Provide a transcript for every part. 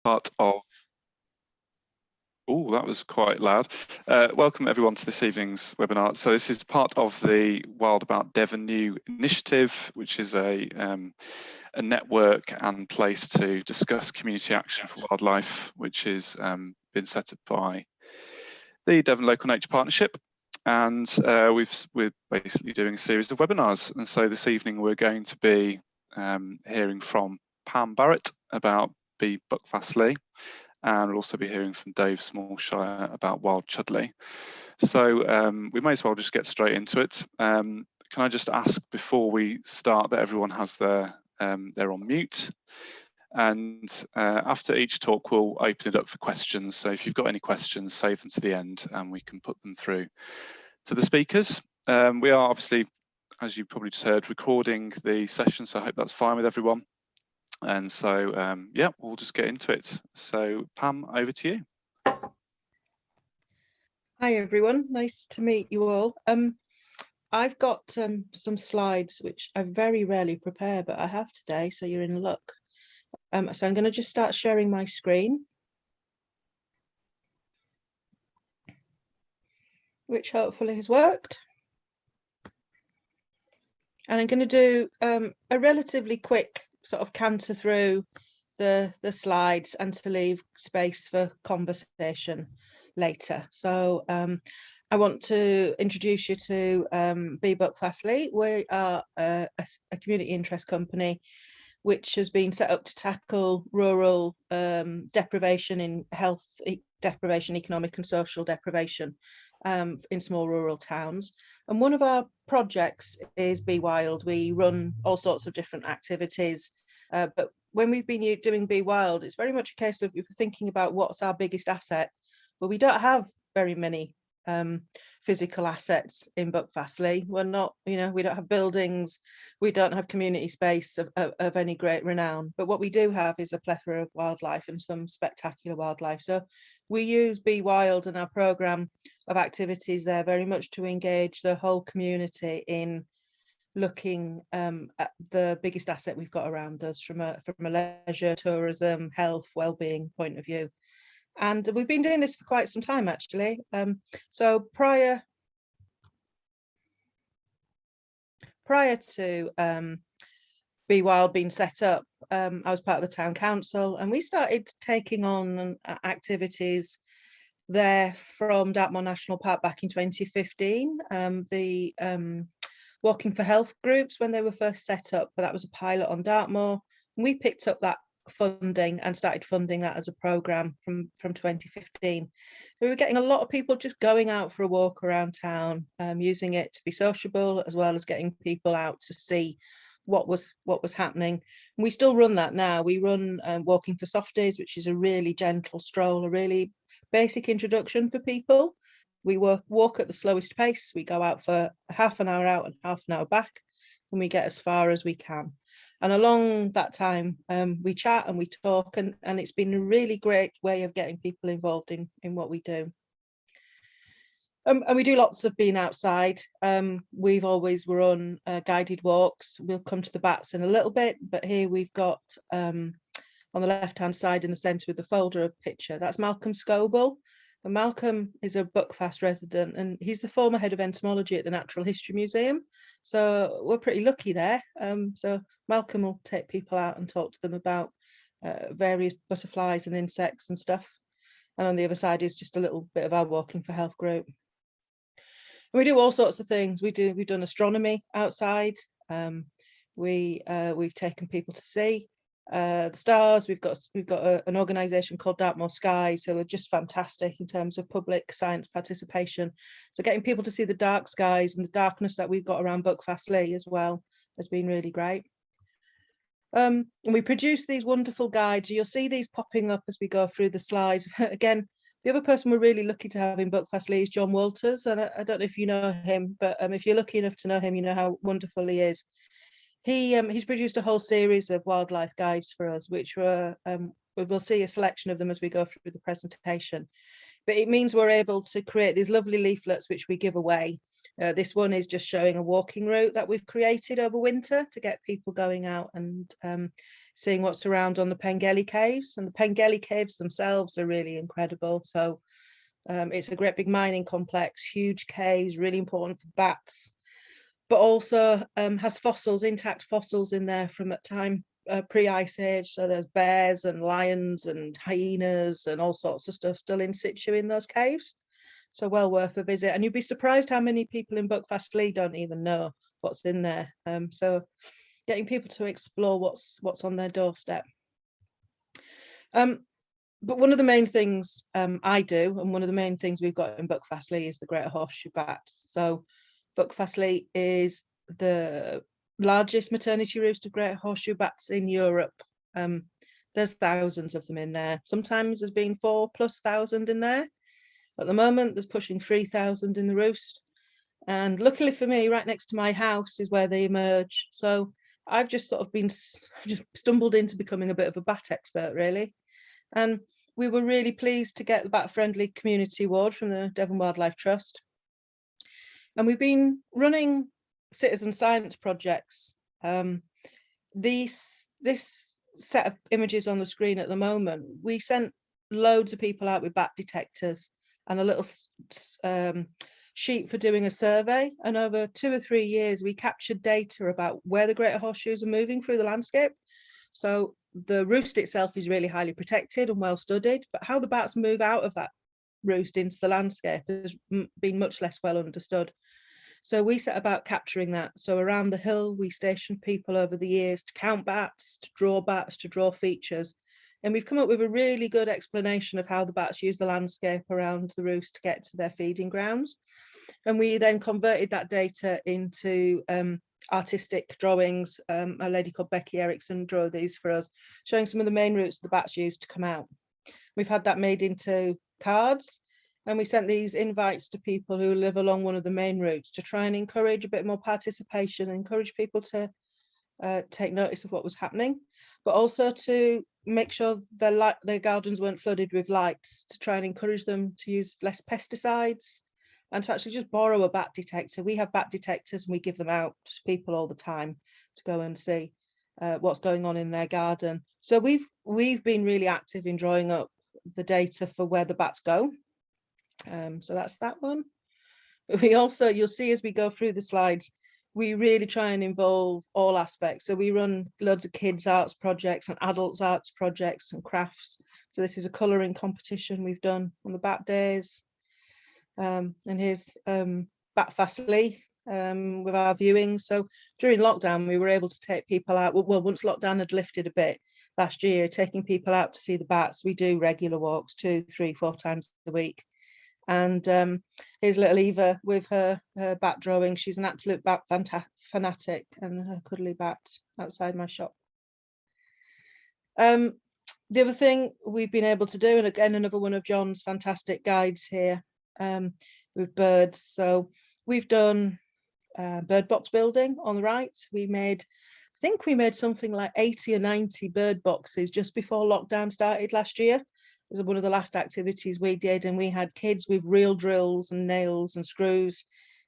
Part of, oh, that was quite loud. Welcome everyone to this evening's webinar. So this is part of the Wild About Devon new initiative, which is a network and place to discuss community action for wildlife, which is been set up by the Devon Local Nature Partnership. And we're basically doing a series of webinars. And so this evening we're going to be hearing from Pam Barrett about Be Buckfastleigh, and we'll also be hearing from Dave Smallshire about Wild Chudleigh. So we may as well just get straight into it. Can I just ask before we start that everyone has they're on mute, and after each talk we'll open it up for questions. So if you've got any questions, save them to the end and we can put them through to the speakers. We are obviously, as you probably just heard, recording the session, so I hope that's fine with everyone. And so, yeah, we'll just get into it. So, Pam, over to you. Hi, everyone. Nice to meet you all. I've got some slides, which I very rarely prepare, but I have today, so you're in luck. So I'm going to just start sharing my screen, which hopefully has worked. And I'm going to do a relatively quick sort of canter through the slides and to leave space for conversation later. So I want to introduce you to Be Buckfastleigh. We are a community interest company which has been set up to tackle rural deprivation in health deprivation, economic and social deprivation in small rural towns. And one of our projects is Be Wild. We run all sorts of different activities, but when we've been doing Be Wild, it's very much a case of thinking about what's our biggest asset. Well, we don't have very many physical assets in Buckfastleigh. We're not, we don't have buildings, we don't have community space of any great renown, but what we do have is a plethora of wildlife and some spectacular wildlife. So we use Be Wild and our programme of activities there very much to engage the whole community in looking at the biggest asset we've got around us from a leisure, tourism, health, well-being point of view. And we've been doing this for quite some time, actually. So prior to Be Wild being set up, I was part of the town council, and we started taking on activities there from Dartmoor National Park back in 2015. The Walking for Health groups, when they were first set up, but that was a pilot on Dartmoor. And we picked up that funding and started funding that as a programme from 2015. We were getting a lot of people just going out for a walk around town, using it to be sociable, as well as getting people out to see what was happening. And we still run that now. We run Walking for Softies, which is a really gentle stroll, a really basic introduction for people. We walk at the slowest pace. We go out for half an hour out and half an hour back, and we get as far as we can. And along that time, we chat and we talk, and it's been a really great way of getting people involved in what we do. And we do lots of being outside. We've always run guided walks. We'll come to the bats in a little bit, but here we've got on the left-hand side in the centre of the folder a picture. That's Malcolm Scoble. And Malcolm is a Buckfast resident, and he's the former head of entomology at the Natural History Museum. So we're pretty lucky there. So Malcolm will take people out and talk to them about various butterflies and insects and stuff. And on the other side is just a little bit of our Walking for Health group. And we do all sorts of things. We've done astronomy outside. We've taken people to see the stars. We've got an organisation called Dartmoor Skies, who are just fantastic in terms of public science participation. So getting people to see the dark skies and the darkness that we've got around Buckfastleigh as well has been really great. And we produce these wonderful guides. You'll see these popping up as we go through the slides. Again, the other person we're really lucky to have in Buckfastleigh is John Walters, and I don't know if you know him, but if you're lucky enough to know him, you know how wonderful he is. He's produced a whole series of wildlife guides for us, which we'll see a selection of them as we go through the presentation. But it means we're able to create these lovely leaflets which we give away. This one is just showing a walking route that we've created over winter to get people going out and seeing what's around on the Pengelly Caves, and the Pengelly Caves themselves are really incredible. So it's a great big mining complex, huge caves, really important for bats, but also has fossils, intact fossils in there from a time pre-Ice Age. So there's bears and lions and hyenas and all sorts of stuff still in situ in those caves. So well worth a visit. And you'd be surprised how many people in Buckfastleigh don't even know what's in there. So getting people to explore what's on their doorstep. But one of the main things I do, and one of the main things we've got in Buckfastleigh, is the Greater Horseshoe Bats. So Buckfastleigh is the largest maternity roost of Greater Horseshoe Bats in Europe. There's thousands of them in there. Sometimes there's been 4,000+ in there. At the moment, there's pushing 3,000 in the roost. And luckily for me, right next to my house is where they emerge. So I've just sort of just stumbled into becoming a bit of a bat expert, really. And we were really pleased to get the Bat Friendly Community Award from the Devon Wildlife Trust. And we've been running citizen science projects. This set of images on the screen at the moment, we sent loads of people out with bat detectors and a little sheet for doing a survey. And over 2 or 3 years, we captured data about where the Greater Horseshoes are moving through the landscape. So the roost itself is really highly protected and well studied, but how the bats move out of that roost into the landscape has been much less well understood. So we set about capturing that. So around the hill, we stationed people over the years to count bats, to draw features. And we've come up with a really good explanation of how the bats use the landscape around the roost to get to their feeding grounds. And we then converted that data into artistic drawings. A lady called Becky Erickson drew these for us, showing some of the main routes the bats use to come out. We've had that made into cards, and we sent these invites to people who live along one of the main routes to try and encourage a bit more participation, encourage people to take notice of what was happening, but also to make sure their gardens weren't flooded with lights, to try and encourage them to use less pesticides and to actually just borrow a bat detector. We have bat detectors and we give them out to people all the time to go and see what's going on in their garden. So we've been really active in drawing up the data for where the bats go. So that's that one. We also, you'll see as we go through the slides, we really try and involve all aspects. So we run loads of kids arts projects and adults arts projects and crafts. So this is a colouring competition we've done on the bat days. And here's Buckfastleigh with our viewings. So during lockdown, we were able to take people out. Well, once lockdown had lifted a bit last year, taking people out to see the bats. We do regular walks 2, 3, 4 times a week. And here's little Eva with her bat drawing. She's an absolute bat fanatic, and her cuddly bat outside my shop. The other thing we've been able to do, and again, another one of John's fantastic guides here with birds. So we've done bird box building on the right. I think we made something like 80 or 90 bird boxes just before lockdown started last year. It was one of the last activities we did, and we had kids with real drills and nails and screws,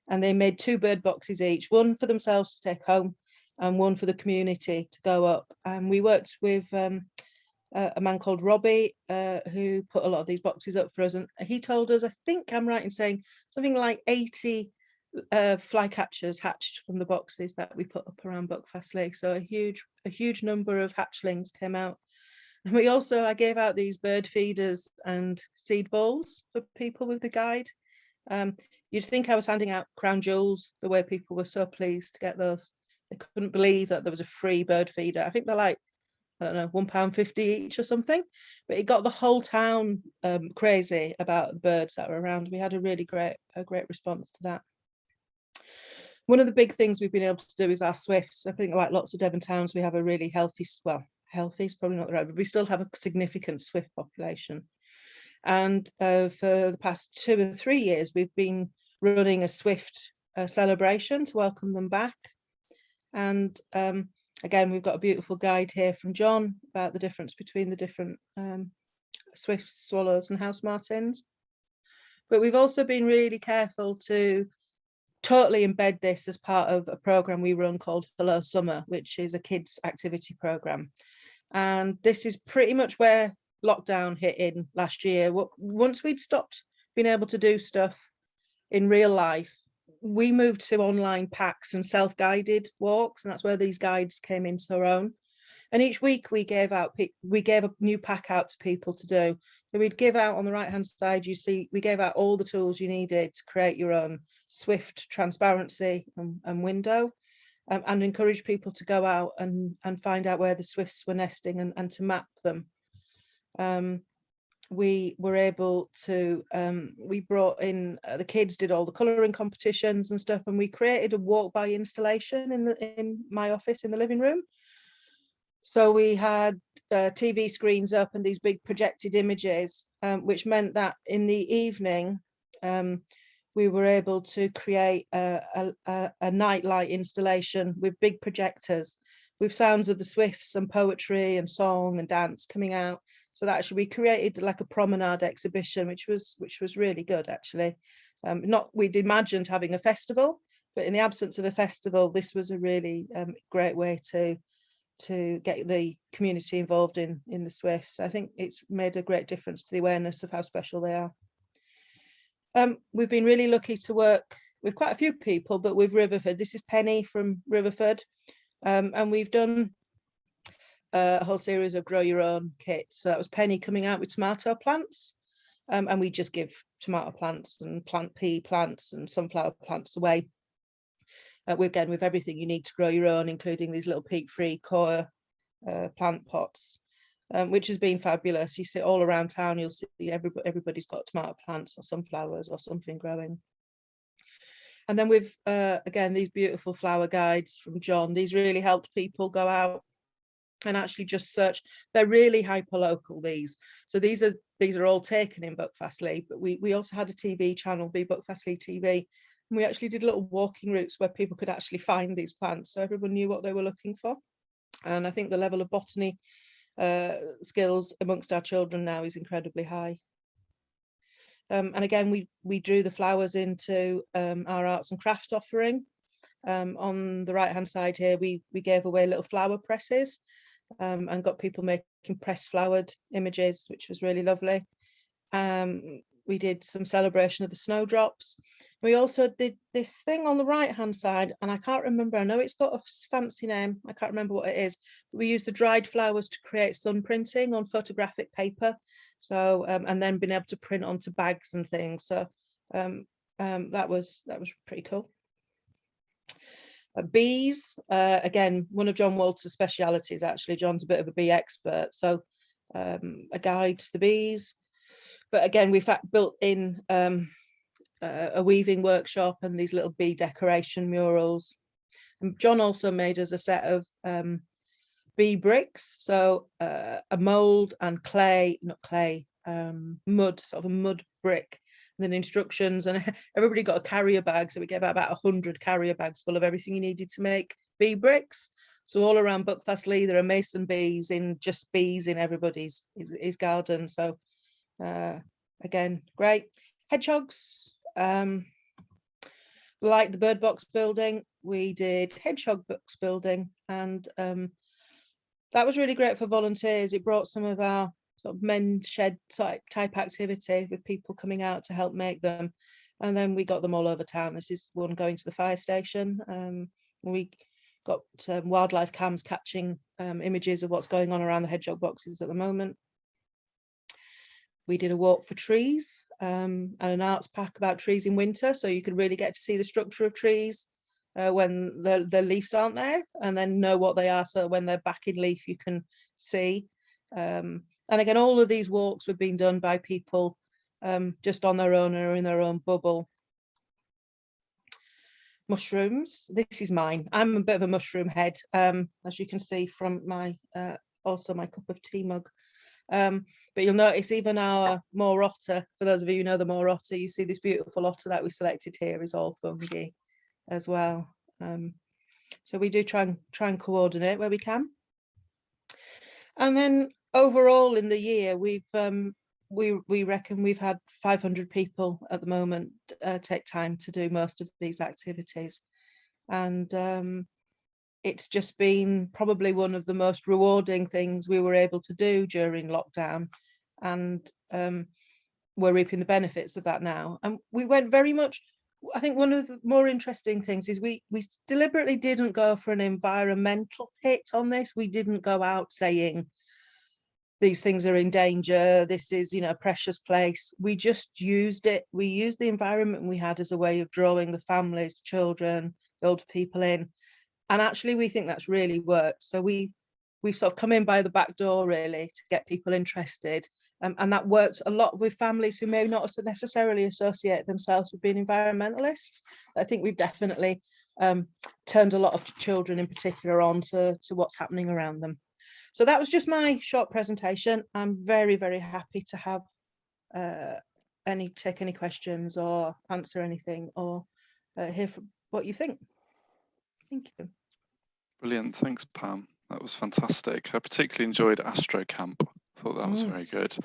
and they made 2 bird boxes each, one for themselves to take home and one for the community to go up. And we worked with a man called Robbie who put a lot of these boxes up for us, and he told us, I think I'm right in saying, something like 80 flycatchers hatched from the boxes that we put up around Buckfastleigh. So a huge number of hatchlings came out. And we also, I gave out these bird feeders and seed balls for people with the guide. You'd think I was handing out crown jewels, the way people were so pleased to get those. They couldn't believe that there was a free bird feeder. I think they're like, I don't know, £1.50 each or something, but it got the whole town crazy about the birds that were around. We had a really great response to that. One of the big things we've been able to do is our swifts. I think like lots of Devon towns, we have a really healthy, well, healthy is probably not the right, but we still have a significant swift population. And for the past 2 or 3 years, we've been running a swift celebration to welcome them back. And again, we've got a beautiful guide here from John about the difference between the different swifts, swallows and house martins. But we've also been really careful to totally embed this as part of a program we run called Hello Summer, which is a kids activity program. And this is pretty much where lockdown hit in last year. Once we'd stopped being able to do stuff in real life, we moved to online packs and self-guided walks, and that's where these guides came into their own. And each week we gave a new pack out to people to do. So we'd give out on the right hand side, you see, we gave out all the tools you needed to create your own Swift transparency and window, and encourage people to go out and find out where the swifts were nesting and to map them. We were able to, we brought in, the kids did all the colouring competitions and stuff, and we created a walk by installation in my office in the living room. So we had TV screens up and these big projected images, which meant that in the evening, we were able to create a nightlight installation with big projectors, with sounds of the swifts and poetry and song and dance coming out. So that actually we created like a promenade exhibition, which was really good actually. We'd imagined having a festival, but in the absence of a festival, this was a really great way to get the community involved in the swifts. I think it's made a great difference to the awareness of how special they are. We've been really lucky to work with quite a few people, but with Riverford. This is Penny from Riverford, and we've done a whole series of grow your own kits. So that was Penny coming out with tomato plants, and we just give tomato plants and plant pea plants and sunflower plants away. With everything you need to grow your own, including these little peat-free coir plant pots, which has been fabulous. You see all around town, you'll see everybody's got tomato plants or sunflowers or something growing. And then with again, these beautiful flower guides from John. These really helped people go out and actually just search. They're really hyper local, these. So these are all taken in Buckfastleigh, but we also had a TV channel, Be Buckfastleigh TV. And we actually did little walking routes where people could actually find these plants, so everyone knew what they were looking for. And I think the level of botany skills amongst our children now is incredibly high. And again, we drew the flowers into our arts and craft offering. On the right hand side here, we gave away little flower presses and got people making press flowered images, which was really lovely. We did some celebration of the snowdrops. We also did this thing on the right hand side, and I can't remember, I know it's got a fancy name, I can't remember what it is, but we used the dried flowers to create sun printing on photographic paper. So and then being able to print onto bags and things. So that was pretty cool. Bees, again, one of John Walter's specialities actually. John's a bit of a bee expert, so a guide to the bees. But again, we've built in a weaving workshop and these little bee decoration murals. And John also made us a set of bee bricks, so a mold and clay, not clay, mud, sort of a mud brick, and then instructions, and everybody got a carrier bag, so we gave out about 100 carrier bags full of everything you needed to make bee bricks. So all around Buckfastleigh there are mason bees in everybody's his garden. So again, great. Hedgehogs, like the bird box building, we did hedgehog box building, and that was really great for volunteers. It brought some of our sort of men's shed type activity with people coming out to help make them, and then we got them all over town. This is one going to the fire station. We got wildlife cams catching images of what's going on around the hedgehog boxes at the moment. We did a walk for trees and an arts pack about trees in winter, so you could really get to see the structure of trees when the leaves aren't there, and then know what they are, so when they're back in leaf you can see. And again, all of these walks were being done by people just on their own or in their own bubble. Mushrooms, this is mine. I'm a bit of a mushroom head, as you can see from my also my cup of tea mug. But you'll notice even our moor otter, for those of you who know the moor otter, you see this beautiful otter that we selected here is all fungi as well. So we do try and coordinate where we can. And then overall in the year, we reckon we've had 500 people at the moment take time to do most of these activities. And it's just been probably one of the most rewarding things we were able to do during lockdown, and we're reaping the benefits of that now. And we went very much, I think one of the more interesting things is we deliberately didn't go for an environmental hit on this. We didn't go out saying these things are in danger, this is, a precious place. We just used it. We used the environment we had as a way of drawing the families, children, the older people in. And actually, we think that's really worked. So we've sort of come in by the back door, really, to get people interested. And that worked a lot with families who may not necessarily associate themselves with being environmentalists. I think we've definitely turned a lot of children in particular on to what's happening around them. So that was just my short presentation. I'm very, very happy to have take any questions or answer anything or hear from what you think. Thank you. Brilliant, thanks Pam. That was fantastic. I particularly enjoyed Astro Camp. I thought that was very good,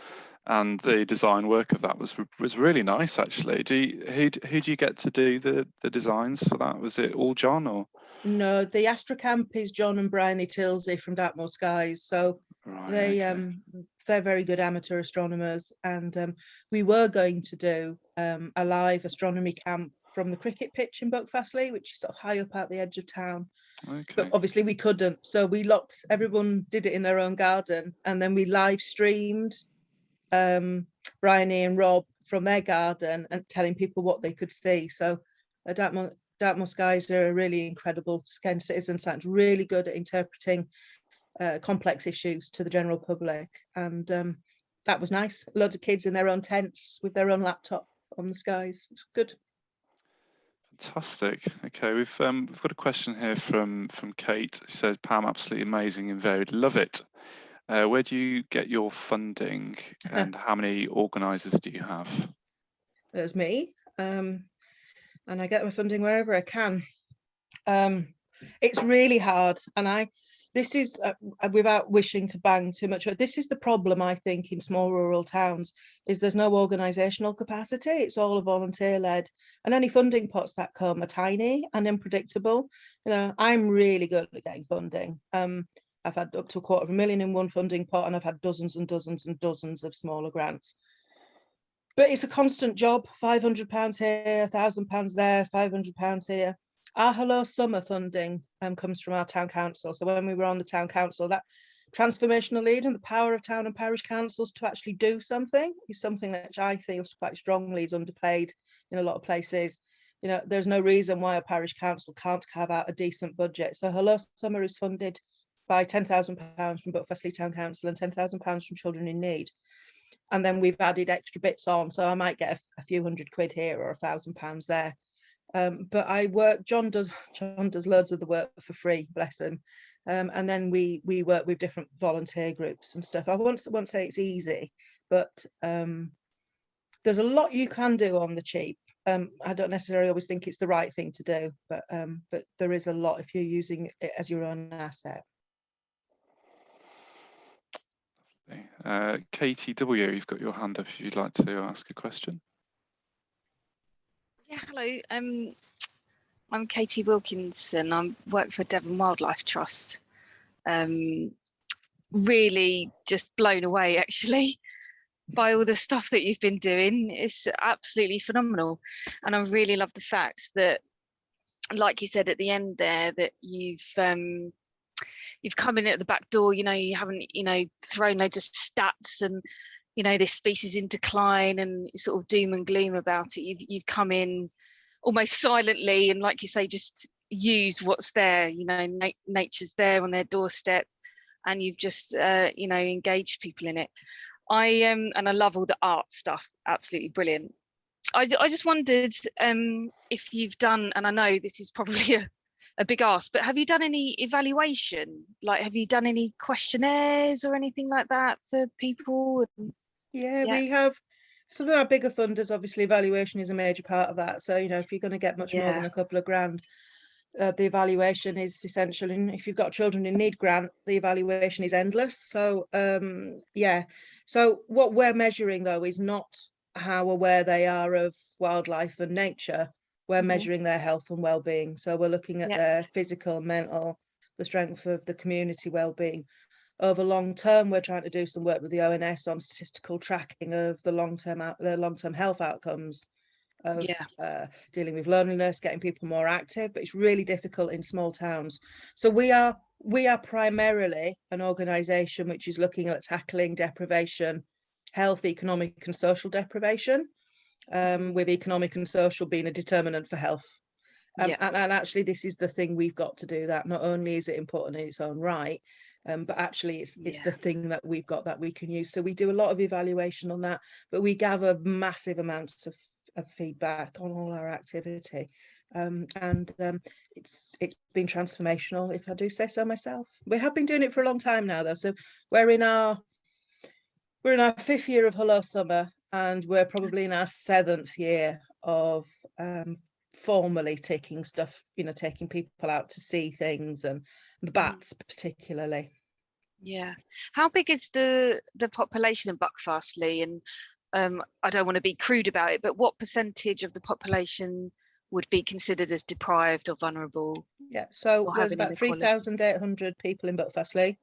and the design work of that was really nice actually. Who do you get to do the designs for that? Was it all John or? No, the Astrocamp is John and Bryony Tilsey from Dartmoor Skies. So they're very good amateur astronomers, and we were going to do a live astronomy camp from the cricket pitch in Buckfastleigh, which is sort of high up at the edge of town. Okay. But obviously we couldn't, so we everyone did it in their own garden, and then we live streamed Bryony and Rob from their garden and telling people what they could see. So Dartmoor Skies are a really incredible citizen science, really good at interpreting complex issues to the general public. And that was nice. Loads of kids in their own tents with their own laptop on the skies. It's good. Fantastic. Okay, we've got a question here from Kate. She says, Pam, absolutely amazing and varied. Love it. Where do you get your funding, and how many organisers do you have? There's me. And I get my funding wherever I can. It's really hard, and this is without wishing to bang too much, but this is the problem I think in small rural towns, is there's no organisational capacity. It's all volunteer led, and any funding pots that come are tiny and unpredictable. I'm really good at getting funding. I've had up to $250,000 in one funding pot, and I've had dozens and dozens and dozens of smaller grants. But it's a constant job. £500 here, £1,000 there, £500 here. Our Hello Summer funding comes from our town council. So when we were on the town council, that transformational lead and the power of town and parish councils to actually do something is something that I feel quite strongly is underplayed in a lot of places. There's no reason why a parish council can't carve out a decent budget. So Hello Summer is funded by £10,000 from Buckfastleigh Town Council and £10,000 from Children in Need. And then we've added extra bits on, so I might get a few £100 here or £1,000 there. But John does loads of the work for free, bless him. And then we work with different volunteer groups and stuff. I won't say it's easy, but there's a lot you can do on the cheap. I don't necessarily always think it's the right thing to do, but there is a lot if you're using it as your own asset. Katie W, you've got your hand up if you'd like to ask a question. Yeah, hello. I'm Katie Wilkinson. I work for Devon Wildlife Trust. Really just blown away, actually, by all the stuff that you've been doing. It's absolutely phenomenal. And I really love the fact that, like you said at the end there, that you've come in at the back door, you haven't, thrown loads of stats and, this species in decline and sort of doom and gloom about it. You've come in almost silently and, like you say, just use what's there, nature's there on their doorstep, and you've just, engaged people in it. And I love all the art stuff, absolutely brilliant. I just wondered if you've done, and I know this is probably a big ask, but have you done any evaluation? Like, have you done any questionnaires or anything like that for people? Yeah, we have. Some of our bigger funders, obviously evaluation is a major part of that. So, if you're going to get much more than a couple of grand, the evaluation is essential. And if you've got Children in Need grant, the evaluation is endless. So, So what we're measuring, though, is not how aware they are of wildlife and nature. We're measuring their health and well-being. So we're looking at their physical, mental, the strength of the community well-being. Over long term, we're trying to do some work with the ONS on statistical tracking of the long-term health outcomes of dealing with loneliness, getting people more active, but it's really difficult in small towns. So we are primarily an organisation which is looking at tackling deprivation, health, economic and social deprivation, with economic and social being a determinant for health. And actually this is the thing we've got to do. That not only is it important in its own right, but actually it's the thing that we've got that we can use. So we do a lot of evaluation on that, but we gather massive amounts of feedback on all our activity, and it's been transformational, if I do say so myself. We have been doing it for a long time now though, so we're in our 5th year of Hello Summer, and we're probably in our 7th year of formally taking people out to see things, and the bats particularly. How big is the population of Buckfastleigh? And I don't want to be crude about it, but what percentage of the population would be considered as deprived or vulnerable? So there's about 3,800 people in Buckfastleigh,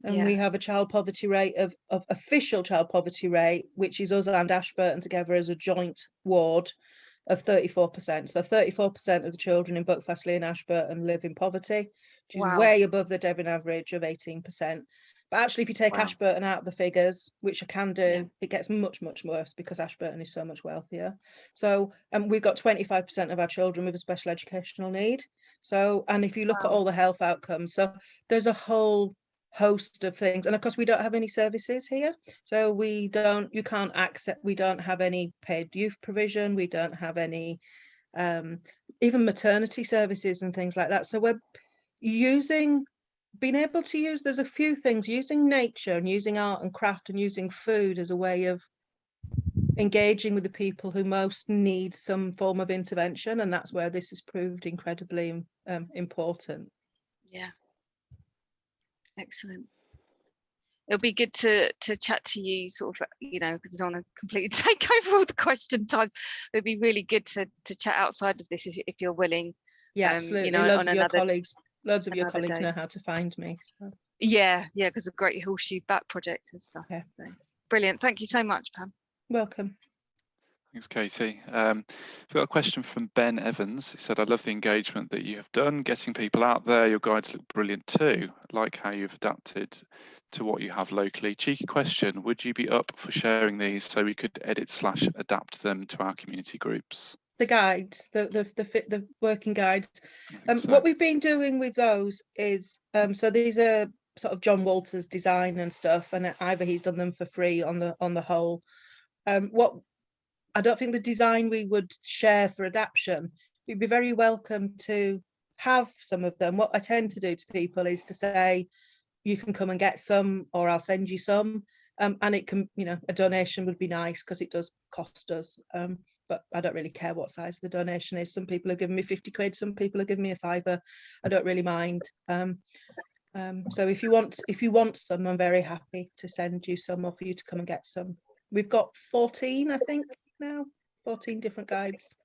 and we have a child poverty rate of official child poverty rate, which is us and Ashburton together as a joint ward, of 34%. So 34% of the children in Buckfastleigh and Ashburton live in poverty, which is way above the Devon average of 18%. But actually, if you take Ashburton out of the figures, which I can do, it gets much, much worse because Ashburton is so much wealthier. So we've got 25% of our children with a special educational need. So, and if you look at all the health outcomes, so there's a whole host of things, and of course we don't have any services here, so we don't have any paid youth provision, we don't have any even maternity services and things like that. So we're being able to use, there's a few things, using nature and using art and craft and using food as a way of engaging with the people who most need some form of intervention, and that's where this has proved incredibly important. Excellent. It'll be good to chat to you, sort of, because I don't want to completely take over all the question times. It'd be really good to chat outside of this if you're willing. Absolutely. Loads of your colleagues know how to find me. So. Because of great Horseshoe Bat projects and stuff. So, brilliant. Thank you so much, Pam. Welcome. Thanks, Katie. We've got a question from Ben Evans. He said, I love the engagement that you have done, getting people out there. Your guides look brilliant too. I like how you've adapted to what you have locally. Cheeky question, would you be up for sharing these so we could edit/adapt them to our community groups? The guides, the working guides. So. What we've been doing with those is, so these are sort of John Walter's design and stuff, and either he's done them for free on the whole. What I don't think the design we would share for adaptation. We'd be very welcome to have some of them. What I tend to do to people is to say, you can come and get some, or I'll send you some. And it can, a donation would be nice because it does cost us. But I don't really care what size the donation is. Some people are giving me 50 quid, some people are giving me a £5. I don't really mind. So if you want some, I'm very happy to send you some, or for you to come and get some. We've got 14, I think, now, 14 different guides.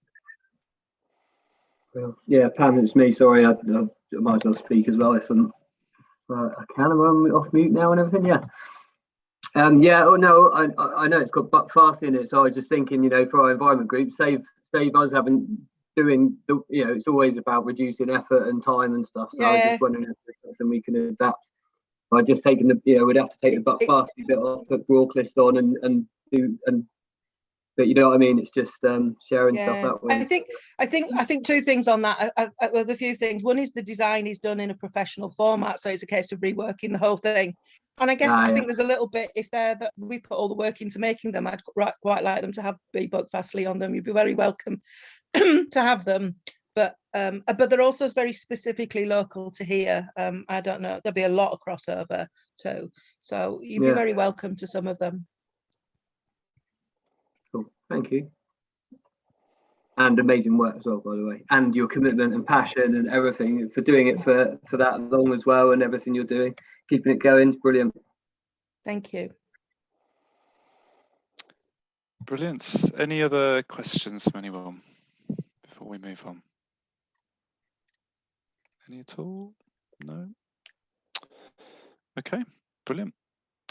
Well, yeah, Pam, it's me. Sorry, I might as well speak as well if I can. Am I off mute now and everything? Yeah. Oh no, I know it's got Buckfastleigh in it, so I was just thinking, for our environment group, save us having doing the, it's always about reducing effort and time and stuff. So I was just wondering if there's something we can adapt. By just taking the, we'd have to take the Buckfastleigh bit off, put Broadcliffe on, and but you know what I mean. It's just sharing stuff that way. I think two things on that. Well, a few things. One is the design is done in a professional format, so it's a case of reworking the whole thing. And I guess I think there's a little bit, if that we put all the work into making them, I'd quite like them to have Be Buckfastleigh on them. You'd be very welcome to have them. But they're also very specifically local to here. I don't know. There'll be a lot of crossover too. So you'd be very welcome to some of them. Cool. Thank you. And amazing work as well, by the way. And your commitment and passion and everything for doing it for that long as well, and everything you're doing, keeping it going. Brilliant. Thank you. Brilliant. Any other questions from anyone before we move on? Any at all? No. Okay, brilliant.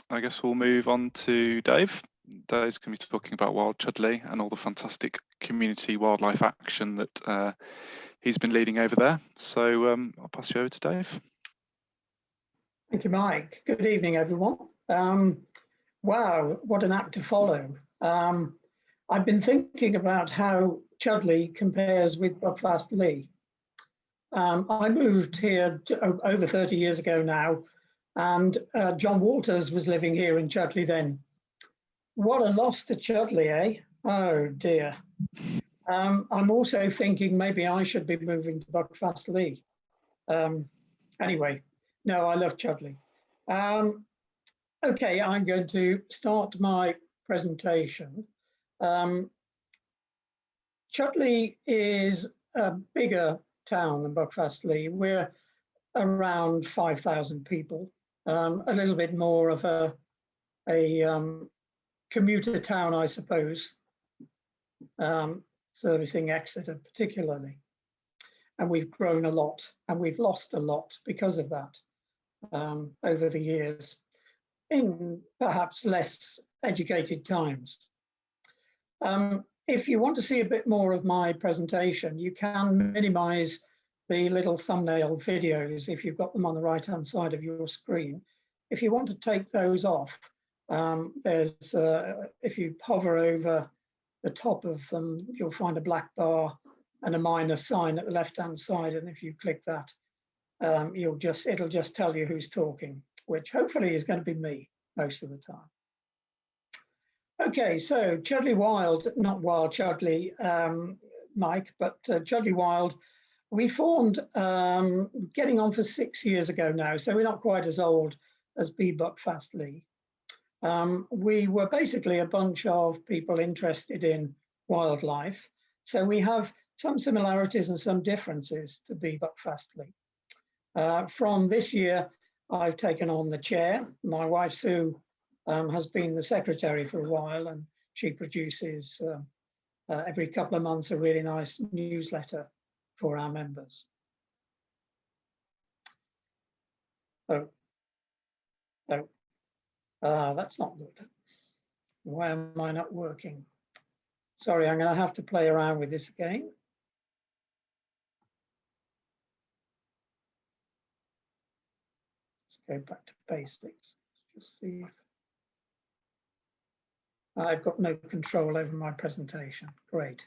I guess we'll move on to Dave. Dave's going to be talking about Wild Chudleigh and all the fantastic community wildlife action that he's been leading over there. So I'll pass you over to Dave. Thank you, Mike. Good evening, everyone. Wow, what an act to follow. I've been thinking about how Chudleigh compares with Buckfastleigh. I moved here over 30 years ago now, and John Walters was living here in Chudleigh then. What a loss to Chudleigh, eh? Oh dear. I'm also thinking maybe I should be moving to Buckfastleigh. Anyway, no, I love Chudleigh. Okay, I'm going to start my presentation. Chudleigh is a bigger town than Buckfastleigh. We're around 5,000 people, a little bit more of a commuter town, I suppose, servicing Exeter particularly. And we've grown a lot and we've lost a lot because of that over the years in perhaps less educated times. If you want to see a bit more of my presentation, you can minimize the little thumbnail videos if you've got them on the right-hand side of your screen. If you want to take those off, if you hover over the top of them, you'll find a black bar and a minus sign at the left-hand side. And if you click that, it'll just tell you who's talking, which hopefully is going to be me most of the time. Okay, so Chudleigh Wild, not Wild Chudleigh, Mike, but Chudleigh Wild, we formed getting on for 6 years ago now, so we're not quite as old as Be Buckfastleigh. We were basically a bunch of people interested in wildlife, so we have some similarities and some differences to Be Buckfastleigh. From this year, I've taken on the chair. My wife, Sue, has been the secretary for a while, and she produces every couple of months a really nice newsletter for our members. That's not good. Why am I not working? Sorry, I'm going to have to play around with this again. Let's go back to basics. Just see if I've got no control over my presentation. Great.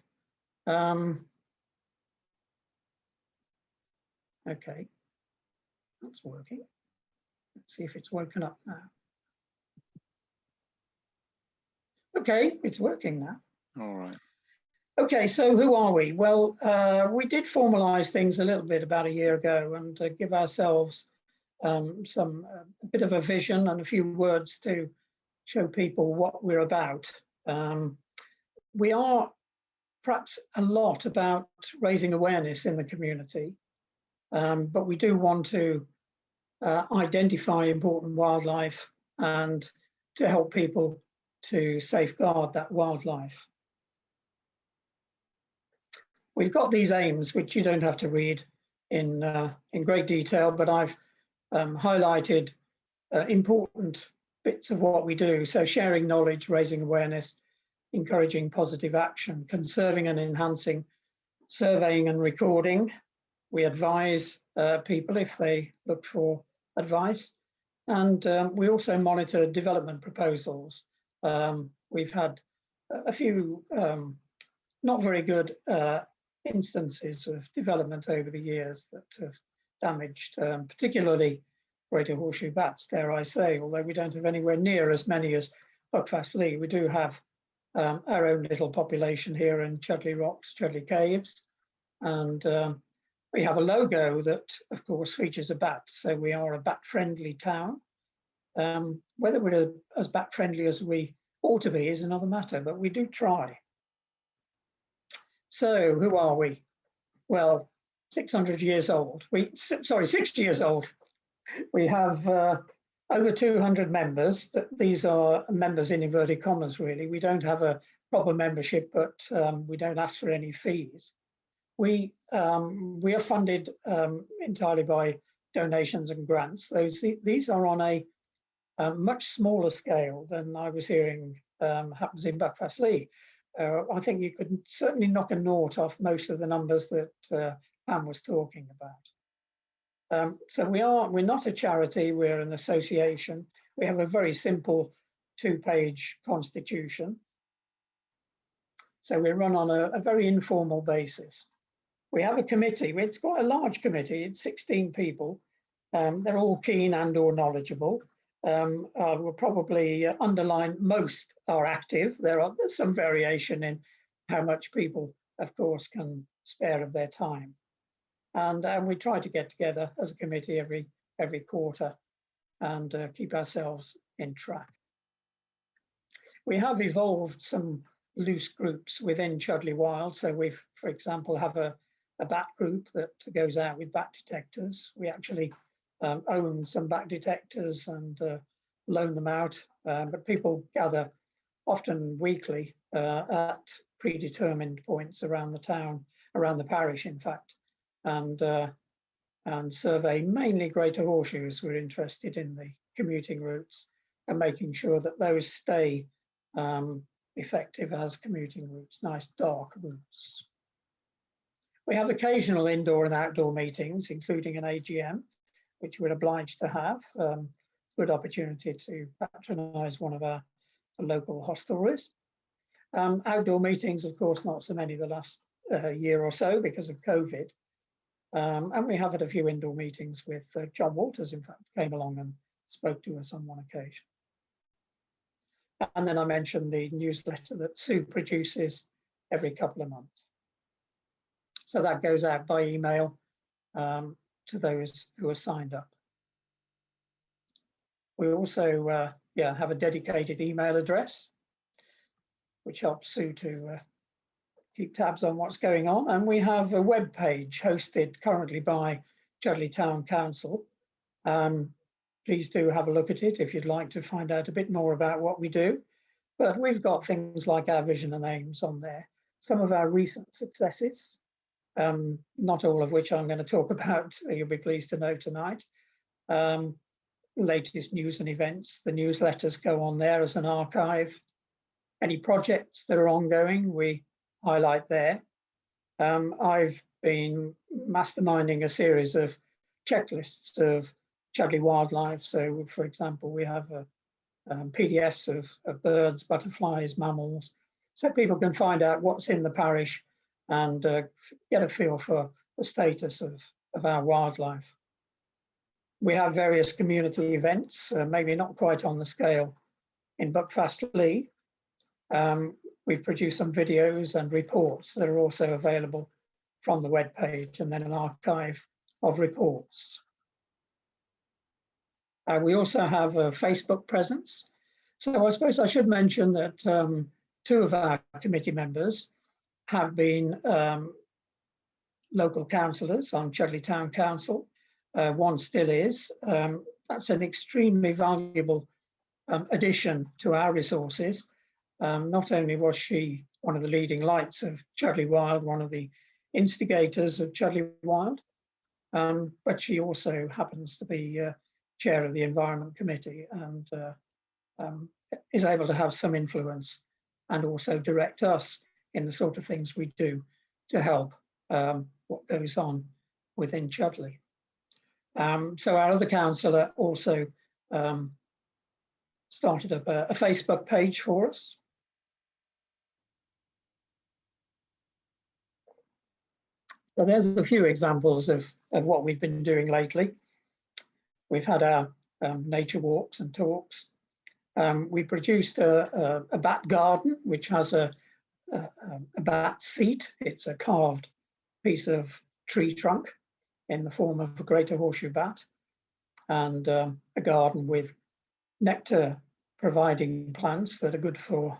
Okay, that's working. Let's see if it's woken up now. Okay, it's working now. All right. Okay, so who are we? Well, we did formalize things a little bit about a year ago and give ourselves a bit of a vision and a few words to show people what we're about. We are perhaps a lot about raising awareness in the community, but we do want to identify important wildlife and to help people to safeguard that wildlife. We've got these aims, which you don't have to read in great detail, but I've highlighted important bits of what we do. So sharing knowledge, raising awareness, encouraging positive action, conserving and enhancing, surveying and recording. We advise people if they look for advice. And we also monitor development proposals. We've had a few not very good instances of development over the years that have damaged, particularly greater horseshoe bats, dare I say, although we don't have anywhere near as many as Buckfastleigh. We do have our own little population here in Chudleigh Rocks, Chudleigh Caves, and we have a logo that, of course, features a bat, so we are a bat-friendly town. Whether we're as bat-friendly as we ought to be is another matter, but we do try. So who are we? Well, 600 years old. 6 years old. We have over 200 members. These are members in inverted commas, really. We don't have a proper membership, but we don't ask for any fees. We are funded entirely by donations and grants. These are on a much smaller scale than I was hearing happens in Buckfastleigh. I think you could certainly knock a nought off most of the numbers that Pam was talking about. So we're not a charity, we're an association. We have a very simple 2-page constitution. So we run on a very informal basis. We have a committee, it's quite a large committee, it's 16 people. They're all keen and or knowledgeable. We'll probably underline most are active. There's some variation in how much people, of course, can spare of their time. And we try to get together as a committee every quarter and keep ourselves in track. We have evolved some loose groups within Chudleigh Wild. So we, for example, have a bat group that goes out with bat detectors. We actually own some bat detectors and loan them out, but people gather often weekly at predetermined points around the town, around the parish, in fact, and survey mainly Greater Horseshoes. We're interested in the commuting routes and making sure that those stay effective as commuting routes, nice dark routes. We have occasional indoor and outdoor meetings, including an AGM, which we're obliged to have. Good opportunity to patronise one of our local hostelries. Outdoor meetings, of course, not so many the last year or so because of COVID. And we have had a few indoor meetings with John Walters, in fact, came along and spoke to us on one occasion. And then I mentioned the newsletter that Sue produces every couple of months. So that goes out by email to those who are signed up. We also have a dedicated email address, which helps Sue to keep tabs on what's going on. And we have a web page hosted currently by Chudleigh Town Council. Please do have a look at it if you'd like to find out a bit more about what we do. But we've got things like our vision and aims on there, some of our recent successes, not all of which I'm going to talk about, you'll be pleased to know tonight. Latest news and events, the newsletters go on there as an archive. Any projects that are ongoing, we highlight there. I've been masterminding a series of checklists of Chudleigh wildlife. So, for example, we have PDFs of birds, butterflies, mammals, so people can find out what's in the parish and get a feel for the status of our wildlife. We have various community events, maybe not quite on the scale in Buckfastleigh. We've produced some videos and reports that are also available from the webpage, and then an archive of reports. We also have a Facebook presence. So I suppose I should mention that 2 of our committee members have been local councillors on Chudleigh Town Council. One still is. That's an extremely valuable addition to our resources. Not only was she one of the leading lights of Chudleigh Wild, one of the instigators of Chudleigh Wild, but she also happens to be chair of the Environment Committee and is able to have some influence and also direct us in the sort of things we do to help what goes on within Chudleigh. So our other councillor also started up a Facebook page for us. So there's a few examples of what we've been doing lately. We've had our nature walks and talks. We produced a bat garden, which has a bat seat. It's a carved piece of tree trunk in the form of a Greater Horseshoe Bat, and a garden with nectar providing plants that are good for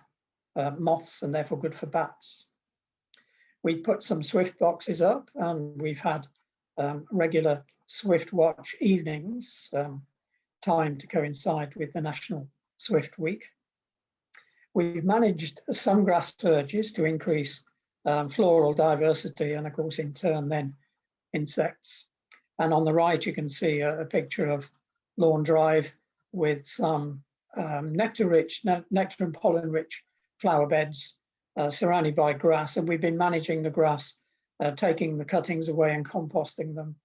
moths and therefore good for bats. We've put some swift boxes up, and we've had regular Swift Watch evenings, timed to coincide with the National Swift Week. We've managed some grass verges to increase floral diversity and, of course, in turn then insects. And on the right, you can see a picture of Lawn Drive with some nectar and pollen-rich flower beds surrounded by grass. And we've been managing the grass, taking the cuttings away and composting them,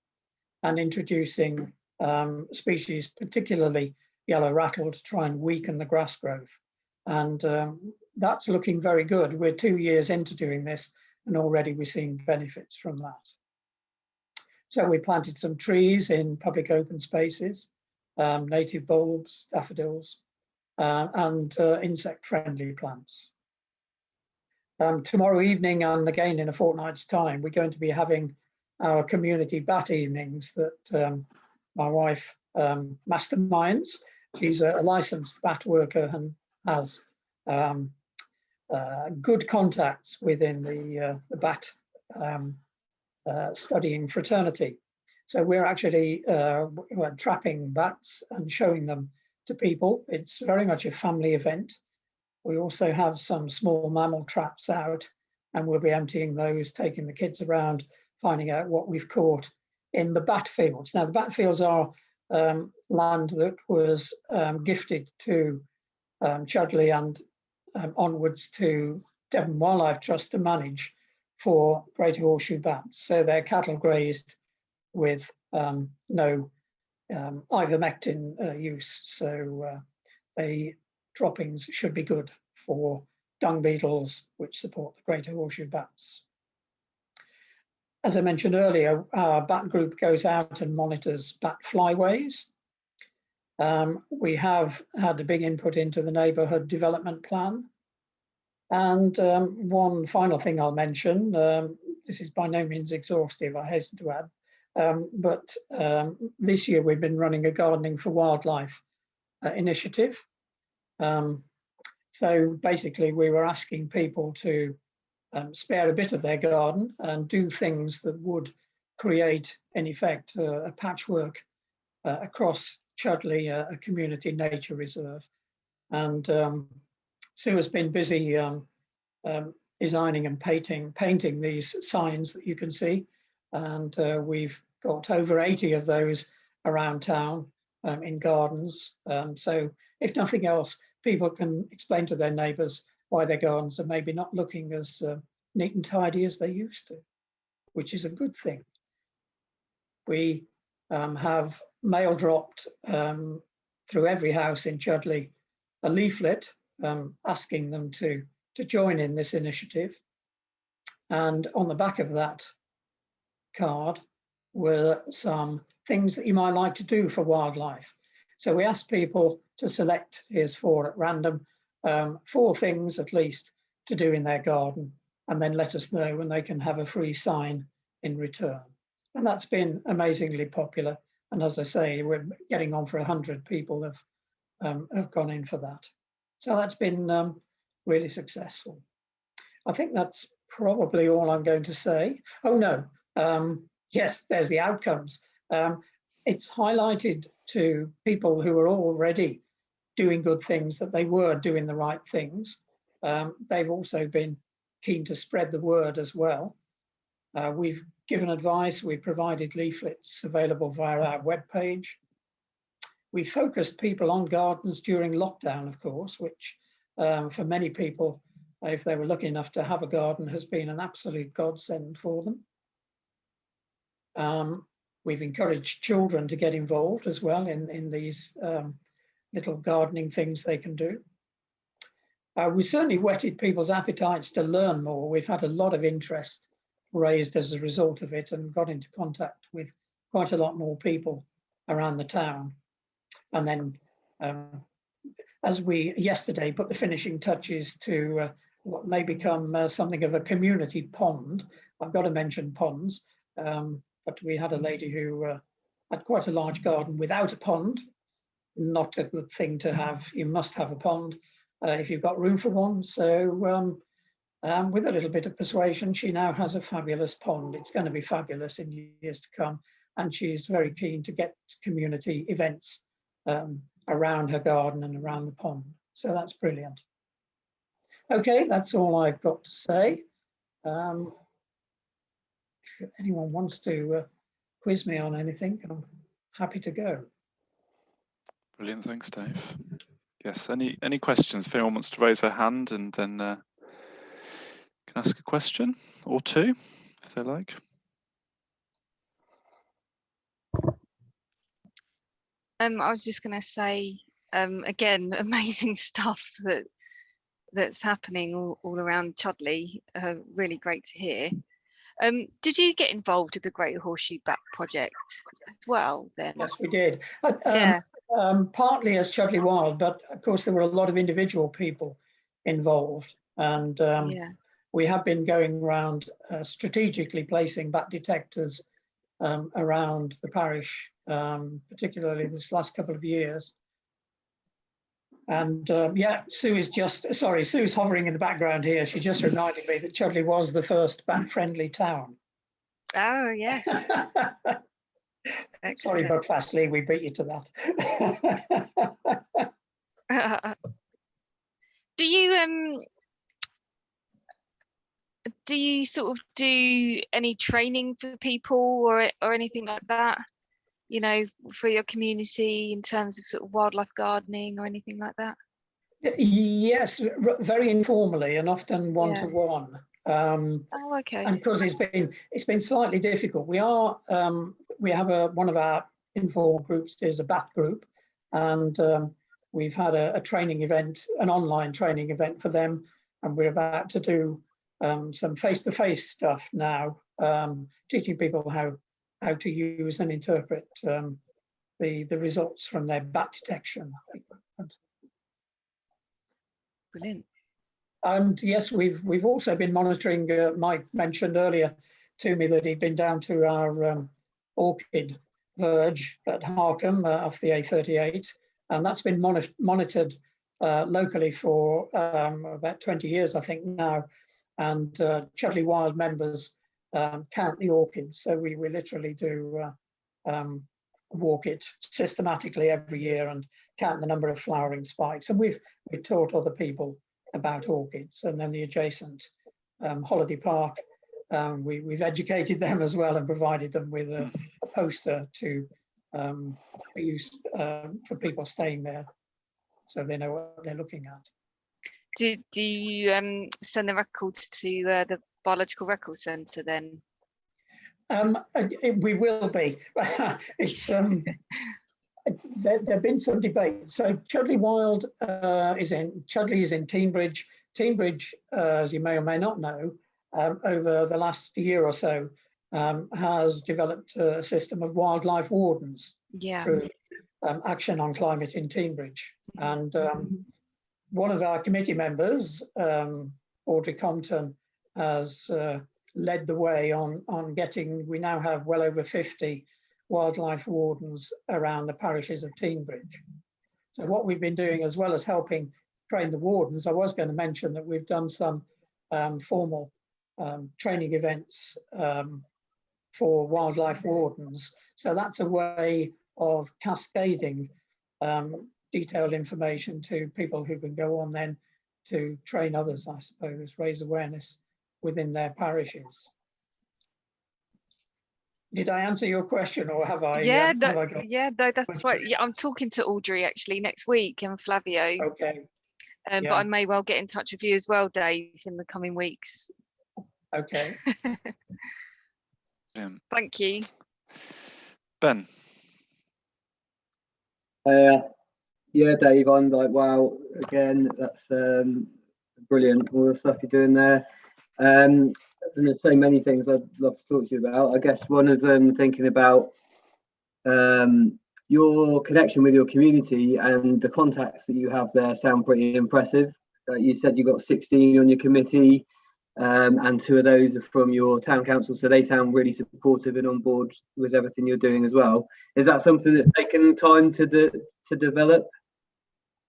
and introducing species, particularly yellow rattle, to try and weaken the grass growth. And that's looking very good. We're 2 years into doing this, and already we're seeing benefits from that. So we planted some trees in public open spaces, native bulbs, daffodils, and insect-friendly plants. Tomorrow evening, and again in a fortnight's time, we're going to be having our community bat evenings that my wife masterminds. She's a licensed bat worker and has good contacts within the bat studying fraternity. So we're actually trapping bats and showing them to people. It's very much a family event. We also have some small mammal traps out, and we'll be emptying those, taking the kids around, finding out what we've caught in the bat fields. Now, the bat fields are land that was gifted to Chudleigh and onwards to Devon Wildlife Trust to manage for greater horseshoe bats. So they're cattle grazed with no ivermectin use. So the droppings should be good for dung beetles, which support the greater horseshoe bats. As I mentioned earlier, our bat group goes out and monitors bat flyways. We have had a big input into the neighbourhood development plan. And one final thing I'll mention, this is by no means exhaustive, I hasten to add, but this year we've been running a Gardening for Wildlife initiative. So basically we were asking people to spare a bit of their garden and do things that would create, in effect, a patchwork across Chudleigh, a community nature reserve. And Sue has been busy designing and painting these signs that you can see. And we've got over 80 of those around town in gardens. So if nothing else, people can explain to their neighbours why their gardens are maybe not looking as neat and tidy as they used to, which is a good thing. We have mail dropped through every house in Chudleigh a leaflet asking them to join in this initiative. And on the back of that card were some things that you might like to do for wildlife. So we asked people to select, here's 4 at random, 4 things at least to do in their garden, and then let us know, and they can have a free sign in return. And that's been amazingly popular. And as I say, we're getting on for 100 people have gone in for that. So that's been really successful. I think that's probably all I'm going to say. Oh no, yes, there's the outcomes. It's highlighted to people who are already doing good things that they were doing the right things. They've also been keen to spread the word as well. We've given advice, we've provided leaflets available via our webpage. We focused people on gardens during lockdown, of course, which for many people, if they were lucky enough to have a garden, has been an absolute godsend for them. We've encouraged children to get involved as well in these little gardening things they can do. We certainly whetted people's appetites to learn more. We've had a lot of interest raised as a result of it and got into contact with quite a lot more people around the town. And then as we yesterday put the finishing touches to what may become something of a community pond. I've got to mention ponds, but we had a lady who had quite a large garden without a pond. Not a good thing to have. You must have a pond if you've got room for one. So with a little bit of persuasion, she now has a fabulous pond. It's going to be fabulous in years to come. And she's very keen to get community events around her garden and around the pond. So that's brilliant. Okay, that's all I've got to say. If anyone wants to quiz me on anything, I'm happy to go. Brilliant, thanks, Dave. Yes, any questions? If anyone wants to raise their hand and then can ask a question or two, if they like. I was just going to say, again, amazing stuff that's happening all around Chudleigh. Really great to hear. Did you get involved with the Great Horseshoe Bat project as well then? Yes, we did. Yeah. Partly as Chudleigh Wild, but of course there were a lot of individual people involved, and Yeah. we have been going around strategically placing bat detectors around the parish, particularly this last couple of years. And yeah, Sue's hovering in the background here. She just reminded me that Chudleigh was the first bat-friendly town. Oh, yes. Sorry, Buckfastleigh, we beat you to that. Do you sort of do any training for people or anything like that, you know, for your community in terms of sort of wildlife gardening or anything like that? Yes, very informally and often one-to-one. Oh, okay. And because it's been slightly difficult. We have one of our informal groups is a bat group, and we've had a training event, an online training event for them, and we're about to do some face-to-face stuff now, teaching people how to use and interpret the results from their bat detection equipment. Brilliant. And yes, we've also been monitoring. Mike mentioned earlier to me that he'd been down to our orchid verge at Harkham off the A38, and that's been monitored locally for about 20 years, I think now. And Chudleigh Wild members count the orchids, so we literally do walk it systematically every year and count the number of flowering spikes. And we've taught other people about orchids, and then the adjacent holiday park, we've educated them as well and provided them with a poster to be used for people staying there, so they know what they're looking at. Do you send the records to the Biological Records Centre then? We will be. It's there've been some debate. So Chudleigh Wild Chudleigh is in Teignbridge. Teignbridge, as you may or may not know, over the last year or so, has developed a system of wildlife wardens through Action on Climate in Teignbridge. And one of our committee members, Audrey Compton, has led the way on getting, we now have well over 50 wildlife wardens around the parishes of Teignbridge. So what we've been doing, as well as helping train the wardens, I was going to mention that we've done some formal training events for wildlife wardens. So that's a way of cascading detailed information to people who can go on then to train others, I suppose, raise awareness within their parishes. Did I answer your question, or have I? Yeah, no, that's right. Yeah, I'm talking to Audrey actually next week and Flavio. Okay. But I may well get in touch with you as well, Dave, in the coming weeks. Okay. Thank you. Ben. Yeah, Dave, I'm like, wow, again, that's brilliant, all the stuff you're doing there. And there's so many things I'd love to talk to you about. I guess one of them, thinking about your connection with your community and the contacts that you have there sound pretty impressive. You said you got 16 on your committee, and 2 of those are from your town council, so they sound really supportive and on board with everything you're doing as well. Is that something that's taken time to develop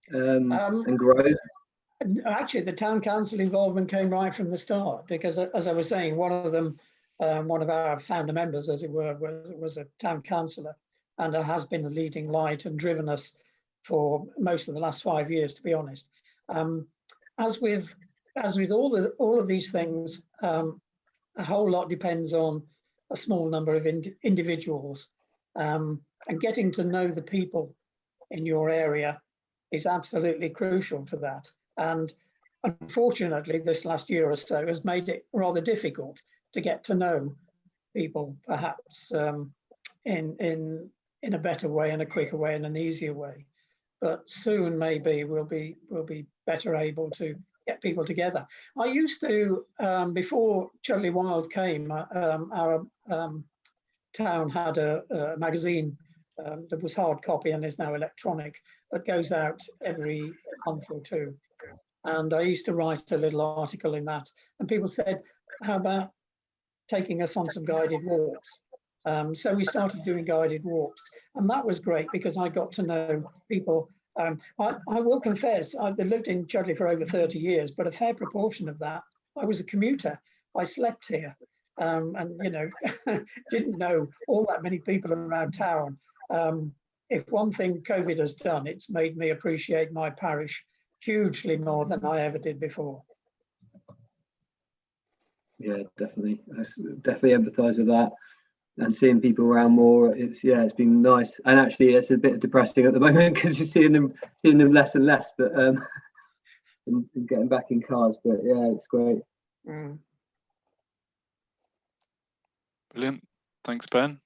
and grow? Actually, the town council involvement came right from the start, because as I was saying, one of our founder members, as it were, was a town councillor, and has been a leading light and driven us for most of the last 5 years, to be honest. As with all of these things, a whole lot depends on a small number of individuals, and getting to know the people in your area is absolutely crucial to that. And unfortunately, this last year or so has made it rather difficult to get to know people, perhaps in a better way, and a quicker way, and an easier way. But soon, maybe we'll be better able to get people together. I used to, before Chudleigh Wild came, our town had a magazine that was hard copy and is now electronic, but goes out every month or two. And I used to write a little article in that, and people said, how about taking us on some guided walks? So we started doing guided walks, and that was great because I got to know people. I will confess, I've lived in Chudleigh for over 30 years, but a fair proportion of that, I was a commuter. I slept here, and didn't know all that many people around town. If one thing COVID has done, it's made me appreciate my parish hugely more than I ever did before. Yeah, definitely. I definitely empathise with that. And seeing people around more, it's been nice. And actually, it's a bit depressing at the moment because you're seeing them less and less. But and getting back in cars. But yeah, it's great. Mm. Brilliant. Thanks, Ben.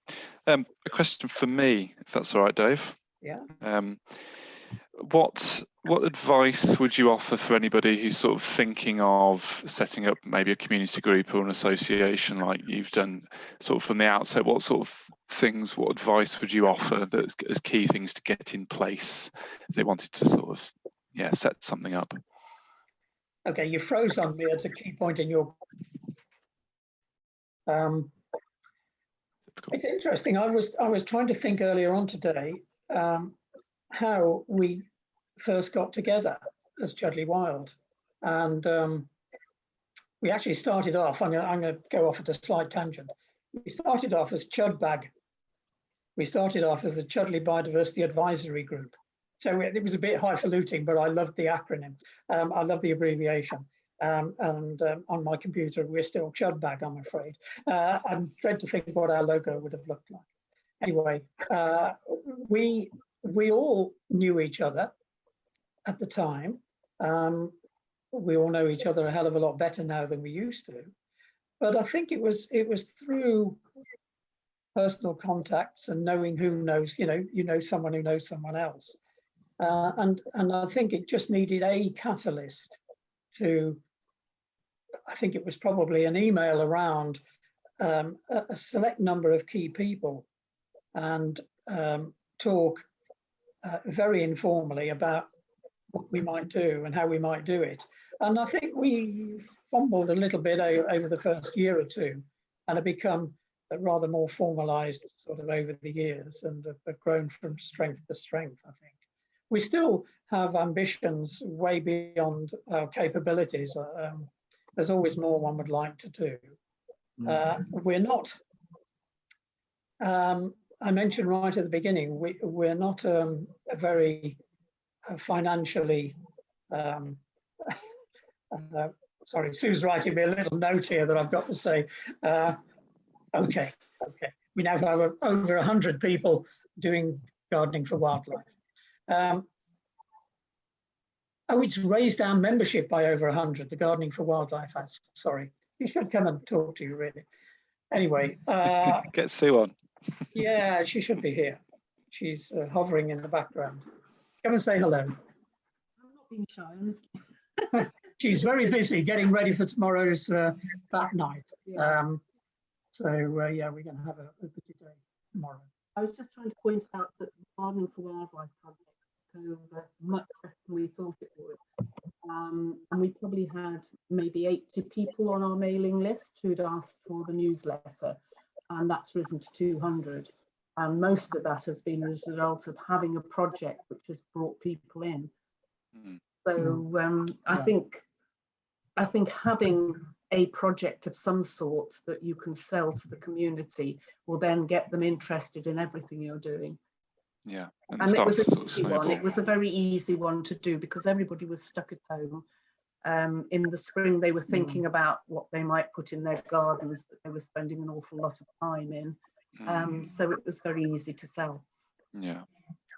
A question for me, if that's all right, Dave. Yeah. What advice would you offer for anybody who's sort of thinking of setting up maybe a community group or an association like you've done sort of from the outset? What sort of things, what advice would you offer that's as key things to get in place if they wanted to sort of, set something up? Okay, you froze on me at the key point in your... It's interesting. I was trying to think earlier on today how we first got together as Chudleigh Wild, and we actually started off. I'm going to go off at a slight tangent. We started off as Chudbag. We started off as the Chudleigh Biodiversity Advisory Group. So it was a bit highfalutin, but I loved the acronym. I love the abbreviation. And on my computer, we're still Chudbag, I'm afraid. I'm dread to think what our logo would have looked like. Anyway, we all knew each other at the time. We all know each other a hell of a lot better now than we used to. But I think it was through personal contacts and knowing who knows, you know someone who knows someone else. And I think it just needed a catalyst to, I think it was probably an email around a select number of key people and talk very informally about what we might do and how we might do it. And I think we fumbled a little bit over the first year or two and have become rather more formalized sort of over the years and have grown from strength to strength, I think. We still have ambitions way beyond our capabilities. There's always more one would like to do. We're not, I mentioned right at the beginning, we're not a very financially, sorry, Sue's writing me a little note here that I've got to say. Okay. We now have over 100 people doing gardening for wildlife. It's raised our membership by over 100, the Gardening for Wildlife has. Sorry, she should come and talk to you, really. Anyway. Get Sue on. Yeah, she should be here. She's hovering in the background. Come and say hello. I'm not being shy, honestly. She's very busy getting ready for tomorrow's bat night. Yeah. Yeah, we're going to have a busy day tomorrow. I was just trying to point out that the Gardening for Wildlife project took over much better than we thought it would. And we probably had maybe 80 people on our mailing list who'd asked for the newsletter, and that's risen to 200. And most of that has been as a result of having a project which has brought people in. So I think having a project of some sort that you can sell to the community will then get them interested in everything you're doing. Yeah, and it was a very easy one to do because everybody was stuck at home. In the spring, they were thinking about what they might put in their gardens that they were spending an awful lot of time in. So it was very easy to sell. Yeah.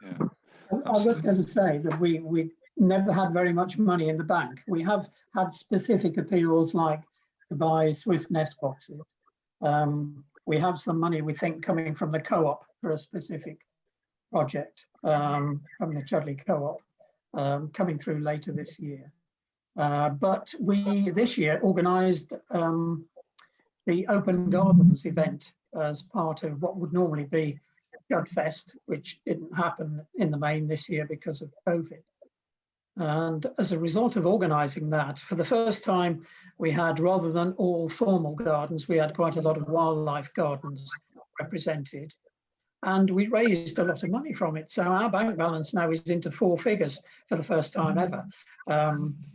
I was going to say that we never had very much money in the bank. We have had specific appeals like to buy Swift nest boxes. We have some money, we think, coming from the co-op for a specific project from the Chudleigh co-op coming through later this year. But we this year organised the Open Gardens event as part of what would normally be Chudfest, which didn't happen in the main this year because of COVID. And as a result of organising that, for the first time, we had, rather than all formal gardens, we had quite a lot of wildlife gardens represented. And we raised a lot of money from it. So our bank balance now is into 4 figures for the first time ever.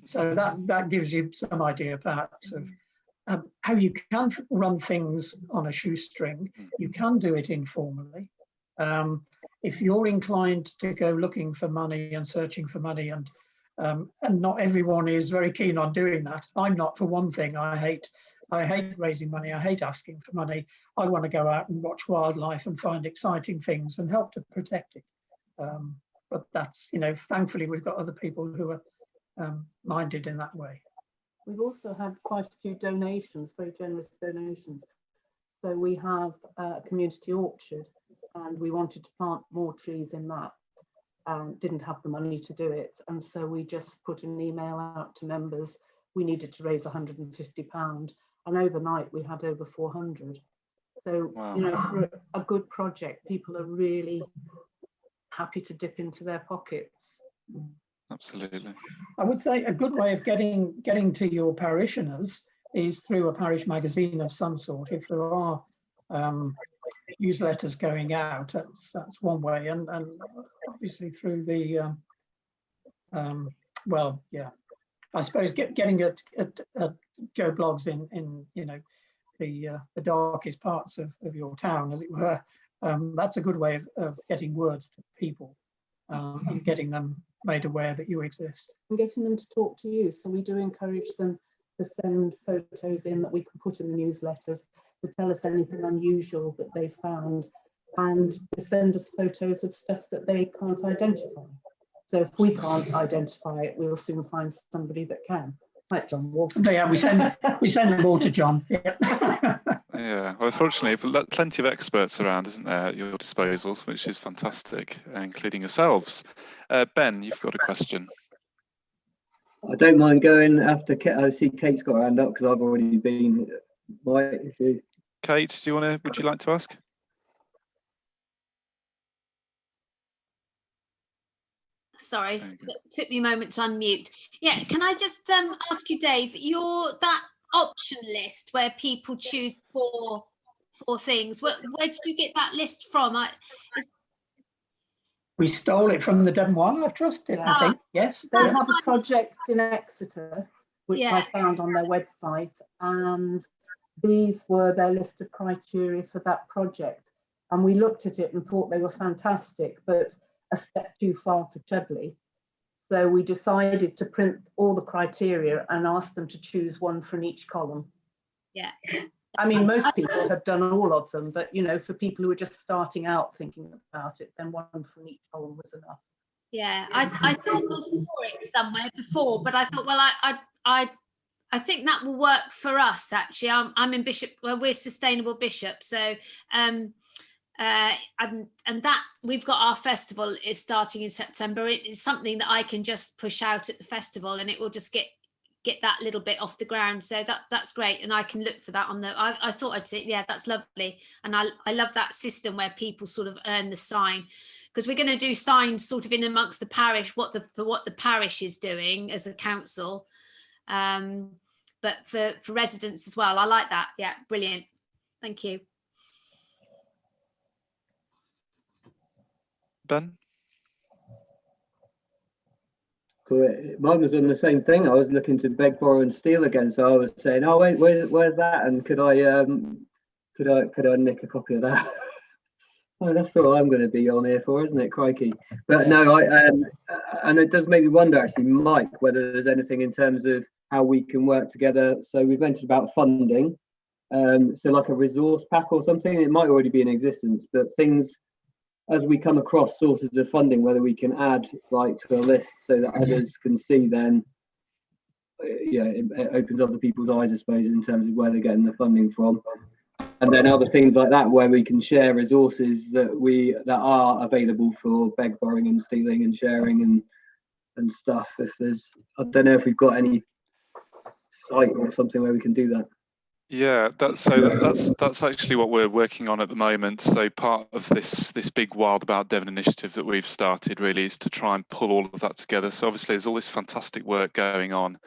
So that gives you some idea perhaps of how you can run things on a shoestring. You can do it informally. If you're inclined to go looking for money and searching for money, and not everyone is very keen on doing that. I'm not, for one thing. I hate raising money. I hate asking for money. I want to go out and watch wildlife and find exciting things and help to protect it. But that's, thankfully we've got other people who are minded in that way. We've also had quite a few donations, very generous donations. So we have a community orchard, and we wanted to plant more trees in that. Didn't have the money to do it, and so we just put an email out to members. We needed to raise £150, and overnight we had over 400. So wow. For a good project, people are really happy to dip into their pockets. Absolutely. I would say a good way of getting to your parishioners is through a parish magazine of some sort. If there are newsletters going out, that's one way, and obviously through the I suppose getting at Joe blogs in the darkest parts of your town, as it were. That's a good way of getting words to people and getting them made aware that you exist. And getting them to talk to you. So we do encourage them to send photos in that we can put in the newsletters, to tell us anything unusual that they found, and to send us photos of stuff that they can't identify. So if we can't identify it, we'll soon find somebody that can, like John Walton. Yeah, we send them all to John. Yeah. Yeah, well, fortunately, plenty of experts around, isn't there, at your disposal, which is fantastic, including yourselves. Ben, you've got a question. I don't mind going after Kate. I see Kate's got her hand up because I've already been. Kate, would you like to ask? Sorry, it took me a moment to unmute. Yeah, can I just ask you, Dave, that option list where people choose four things, where did you get that list from? We stole it from the Devon Wildlife Trust, I think. Yes. They have a project in Exeter, which Yeah. I found on their website, and these were their list of criteria for that project. And we looked at it and thought they were fantastic, but a step too far for Chudleigh. So we decided to print all the criteria and ask them to choose one from each column. Yeah. I mean, most people have done all of them, but for people who are just starting out thinking about it, then one from each column was enough. Yeah, I thought I saw it somewhere before, but I thought, well, I think that will work for us. Actually, I'm in Bishop. Well, we're Sustainable Bishop, so and that we've got our festival is starting in September. It is something that I can just push out at the festival, and it will just get that little bit off the ground. So that's great, and I can look for that on the. I thought I'd say, yeah, that's lovely, and I love that system where people sort of earn the sign, because we're going to do signs sort of in amongst the parish, what the parish is doing as a council, but for residents as well. I like that. Yeah, brilliant. Thank you. Ben? Mine was on the same thing. I was looking to beg, borrow, and steal again. So I was saying, "Oh wait, where's that? And could I nick a copy of that?" Oh, that's what I'm going to be on here for, isn't it? Crikey! But no, and it does make me wonder, actually, Mike, whether there's anything in terms of how we can work together. So we've mentioned about funding. So like a resource pack or something, it might already be in existence, but things as we come across sources of funding, whether we can add like to a list so that others can see, then it opens other people's eyes, I suppose, in terms of where they're getting the funding from. And then other things like that, where we can share resources that are available for beg, borrowing and stealing and sharing and stuff. If there's, I don't know if we've got any site or something where we can do that. Yeah, that's actually what we're working on at the moment. So part of this big Wild About Devon initiative that we've started really is to try and pull all of that together. So obviously there's all this fantastic work going on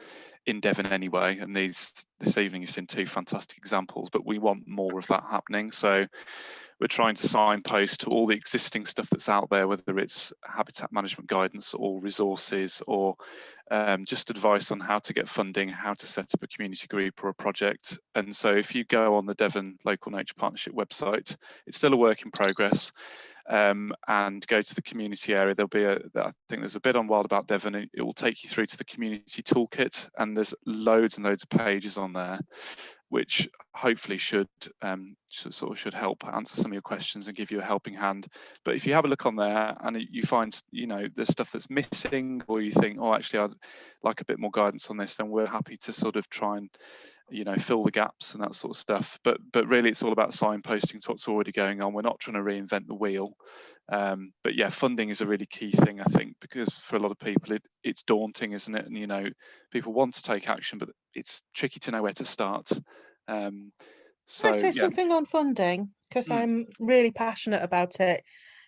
in Devon anyway, and this evening you've seen 2 fantastic examples, but we want more of that happening. So we're trying to signpost to all the existing stuff that's out there, whether it's habitat management guidance or resources or just advice on how to get funding, how to set up a community group or a project. And so if you go on the Devon Local Nature Partnership website, it's still a work in progress, and go to the community area, there'll be I think there's a bit on Wild About Devon. It will take you through to the community toolkit, and there's loads and loads of pages on there, which hopefully should help answer some of your questions and give you a helping hand. But if you have a look on there and you find there's stuff that's missing, or you think, oh, actually I'd like a bit more guidance on this, then we're happy to sort of try and fill the gaps and that sort of stuff. But really it's all about signposting to what's already going on. We're not trying to reinvent the wheel. But yeah, funding is a really key thing, I think, because for a lot of people it's daunting, isn't it? And people want to take action, but it's tricky to know where to start. Can I say something on funding? Because I'm really passionate about it.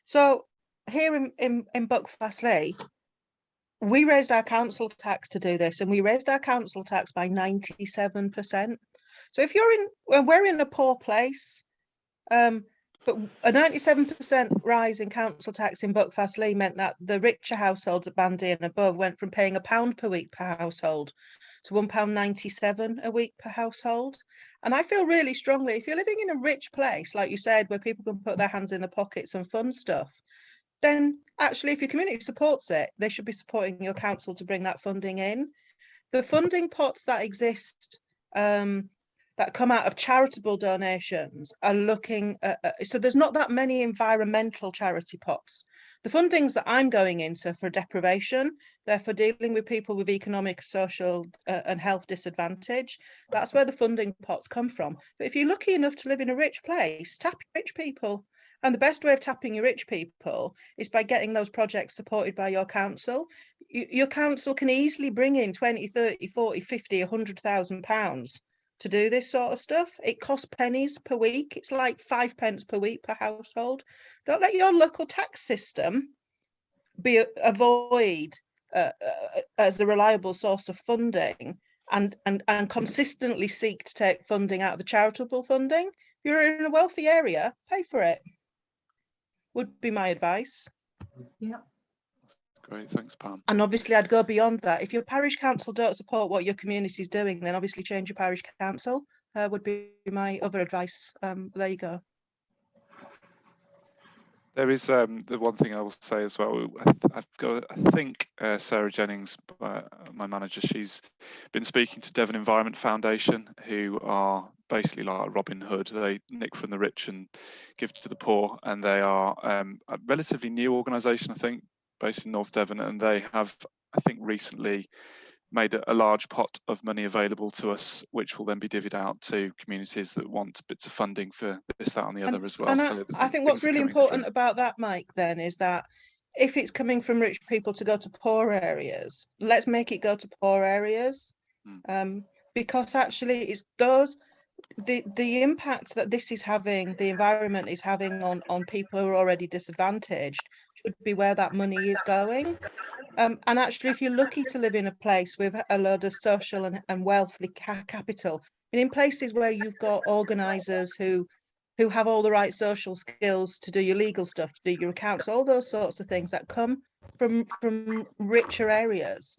So here in Buckfastleigh, we raised our council tax to do this, and we raised our council tax by 97%. So if we're in a poor place, but a 97% rise in council tax in Buckfastleigh meant that the richer households at Bandy and above went from paying £1 per week per household to £1.97 a week per household. And I feel really strongly, if you're living in a rich place, like you said, where people can put their hands in their pockets and fund stuff, then actually if your community supports it, they should be supporting your council to bring that funding in. The funding pots that exist that come out of charitable donations are looking at, so there's not that many environmental charity pots. The fundings that I'm going into for deprivation, they're for dealing with people with economic, social and health disadvantage. That's where the funding pots come from. But if you're lucky enough to live in a rich place, tap rich people. And the best way of tapping your rich people is by getting those projects supported by your council. Your council can easily bring in 20, 30, 40, 50, £100,000 to do this sort of stuff. It costs pennies per week. It's like 5 pence per week per household. Don't let your local tax system be avoid as a reliable source of funding and consistently seek to take funding out of the charitable funding. If you're in a wealthy area, pay for it. Would be my advice. Yeah. Great, thanks, Pam. And obviously I'd go beyond that. If your parish council don't support what your community is doing, then obviously change your parish council, would be my other advice. There you go. There is the one thing I will say as well. I think Sarah Jennings, my manager, she's been speaking to Devon Environment Foundation, who are basically like Robin Hood. They nick from the rich and give to the poor, and they are a relatively new organisation, I think, based in North Devon, and they have, I think, recently made a large pot of money available to us, which will then be divvied out to communities that want bits of funding for this, that and the other as well. And so I think what's really important about that, Mike, then, is that if it's coming from rich people to go to poor areas, let's make it go to poor areas. Because actually it's those, the impact that this is having, the environment is having on people who are already disadvantaged should be where that money is going. And actually, if you're lucky to live in a place with a load of social and wealthy capital, and in places where you've got organisers who have all the right social skills to do your legal stuff, to do your accounts, all those sorts of things that come from richer areas.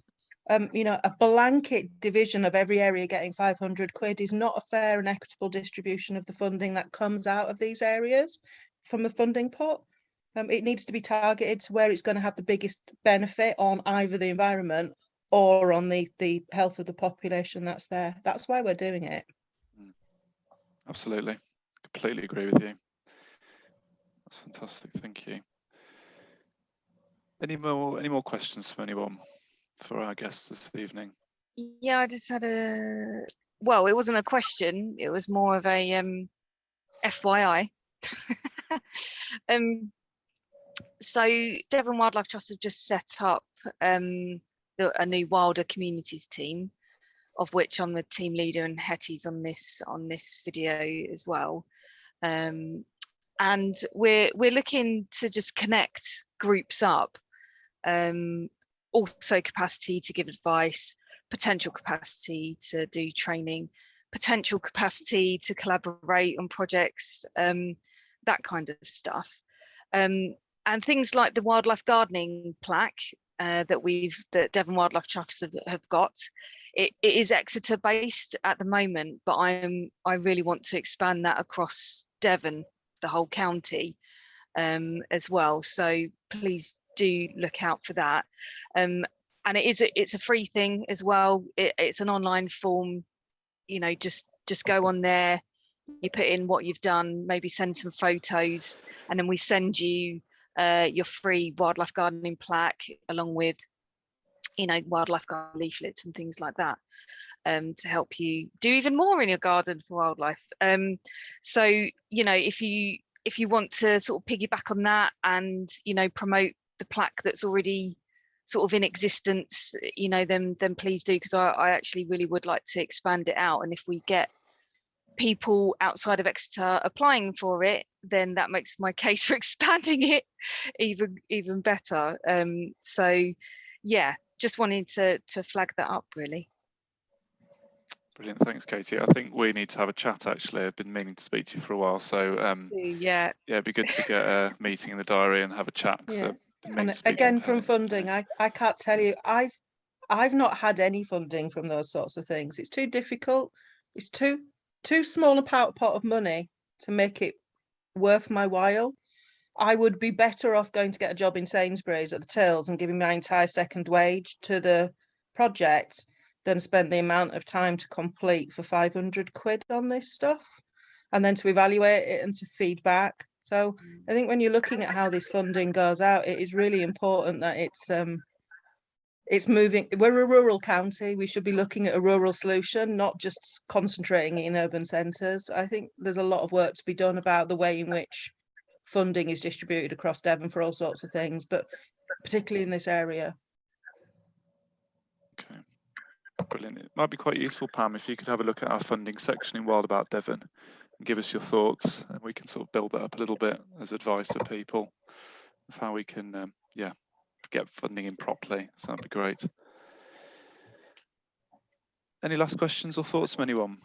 A blanket division of every area getting 500 quid is not a fair and equitable distribution of the funding that comes out of these areas from the funding pot. It needs to be targeted to where it's going to have the biggest benefit on either the environment or on the health of the population that's there. That's why we're doing it. Absolutely, completely agree with you. That's fantastic. Thank you. Any more questions from anyone for our guests this evening? Yeah, I just had well, it wasn't a question, it was more of a FYI. So Devon Wildlife Trust have just set up a new Wilder Communities team, of which I'm the team leader, and Hetty's on this video as well. And we're looking to just connect groups up, also capacity to give advice, potential capacity to do training, potential capacity to collaborate on projects, that kind of stuff. And things like the wildlife gardening plaque that Devon Wildlife Trust have got. It is Exeter based at the moment, but I really want to expand that across Devon, the whole county, as well. So please do look out for that. And it's a free thing as well. It's an online form. You know, just go on there. You put in what you've done, maybe send some photos, and then we send you your free wildlife gardening plaque, along with, you know, wildlife garden leaflets and things like that, to help you do even more in your garden for wildlife. So, you know, if you want to sort of piggyback on that and, you know, promote the plaque that's already sort of in existence, you know, then please do, because I actually really would like to expand it out. And if we get people outside of Exeter applying for it, then that makes my case for expanding it even better. So yeah, just wanted to flag that up, really. Brilliant, thanks, Katie. I think we need to have a chat, actually. I've been meaning to speak to you for a while, so yeah, it'd be good to get a meeting in the diary and have a chat. Yes. And again, from funding, I can't tell you, I've not had any funding from those sorts of things. It's too difficult. It's too small a pot of money to make it worth my while. I would be better off going to get a job in Sainsbury's at the tills and giving my entire second wage to the project than spend the amount of time to complete for 500 quid on this stuff, and then to evaluate it and to feed back. So I think when you're looking at how this funding goes out, it is really important that it's moving. We're a rural county. We should be looking at a rural solution, not just concentrating in urban centres. I think there's a lot of work to be done about the way in which funding is distributed across Devon for all sorts of things, but particularly in this area. Okay, brilliant. It might be quite useful, Pam, if you could have a look at our funding section in Wild About Devon and give us your thoughts, and we can sort of build that up a little bit as advice for people of how we can get funding in properly. So that'd be great. Any last questions or thoughts from anyone?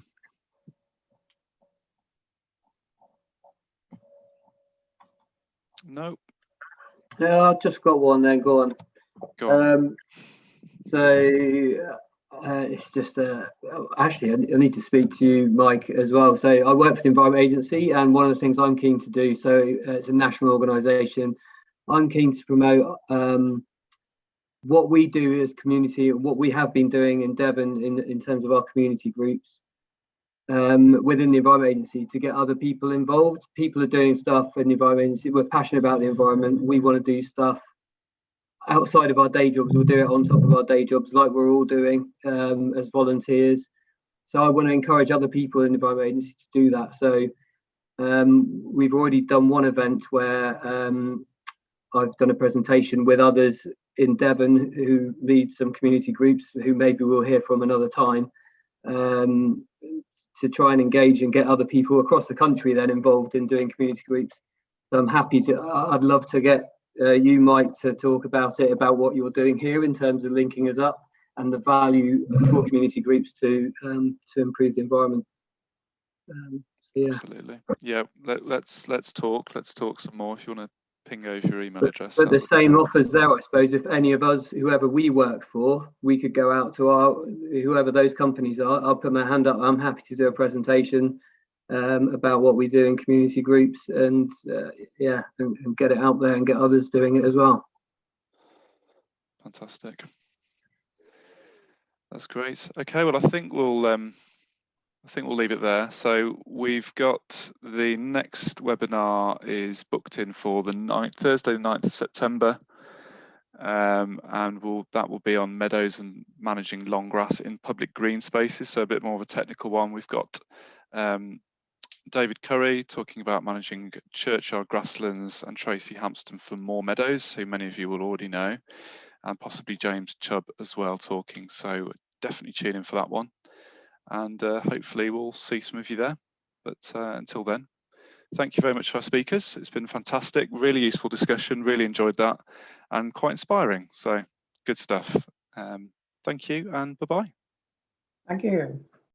No. Yeah, I've just got one then. Go on. Go on. It's just actually I need to speak to you, Mike, as well. So I work for the Environment Agency, and one of the things I'm keen to do, so it's a national organisation, I'm keen to promote what we do as community, what we have been doing in Devon in terms of our community groups within the Environment Agency, to get other people involved. People are doing stuff in the Environment Agency. We're passionate about the environment. We want to do stuff outside of our day jobs. We'll do it on top of our day jobs, like we're all doing as volunteers. So I want to encourage other people in the Environment Agency to do that. So we've already done one event where I've done a presentation with others in Devon who lead some community groups, who maybe we'll hear from another time, to try and engage and get other people across the country then involved in doing community groups. So I'm happy to, I'd love to get you, Mike, to talk about it, about what you're doing here in terms of linking us up and the value for community groups to improve the environment. Yeah. Absolutely. Yeah, let's talk some more. If you want to ping over your email address. But the same offers there, I suppose. If any of us, whoever we work for, we could go out to whoever those companies are. I'll put my hand up. I'm happy to do a presentation about what we do in community groups, and and get it out there and get others doing it as well. Fantastic. That's great. Okay, well, I think we'll leave it there. So we've got the next webinar is booked in for the Thursday, the 9th of September. And that will be on meadows and managing long grass in public green spaces. So a bit more of a technical one. We've got David Curry talking about managing churchyard grasslands, and Tracy Hampston for Moor Meadows, who many of you will already know, and possibly James Chubb as well talking. So definitely tune in for that one. And hopefully we'll see some of you there. But until then, thank you very much to our speakers. It's been fantastic, really useful discussion, really enjoyed that, and quite inspiring. So good stuff. Thank you and bye-bye. Thank you.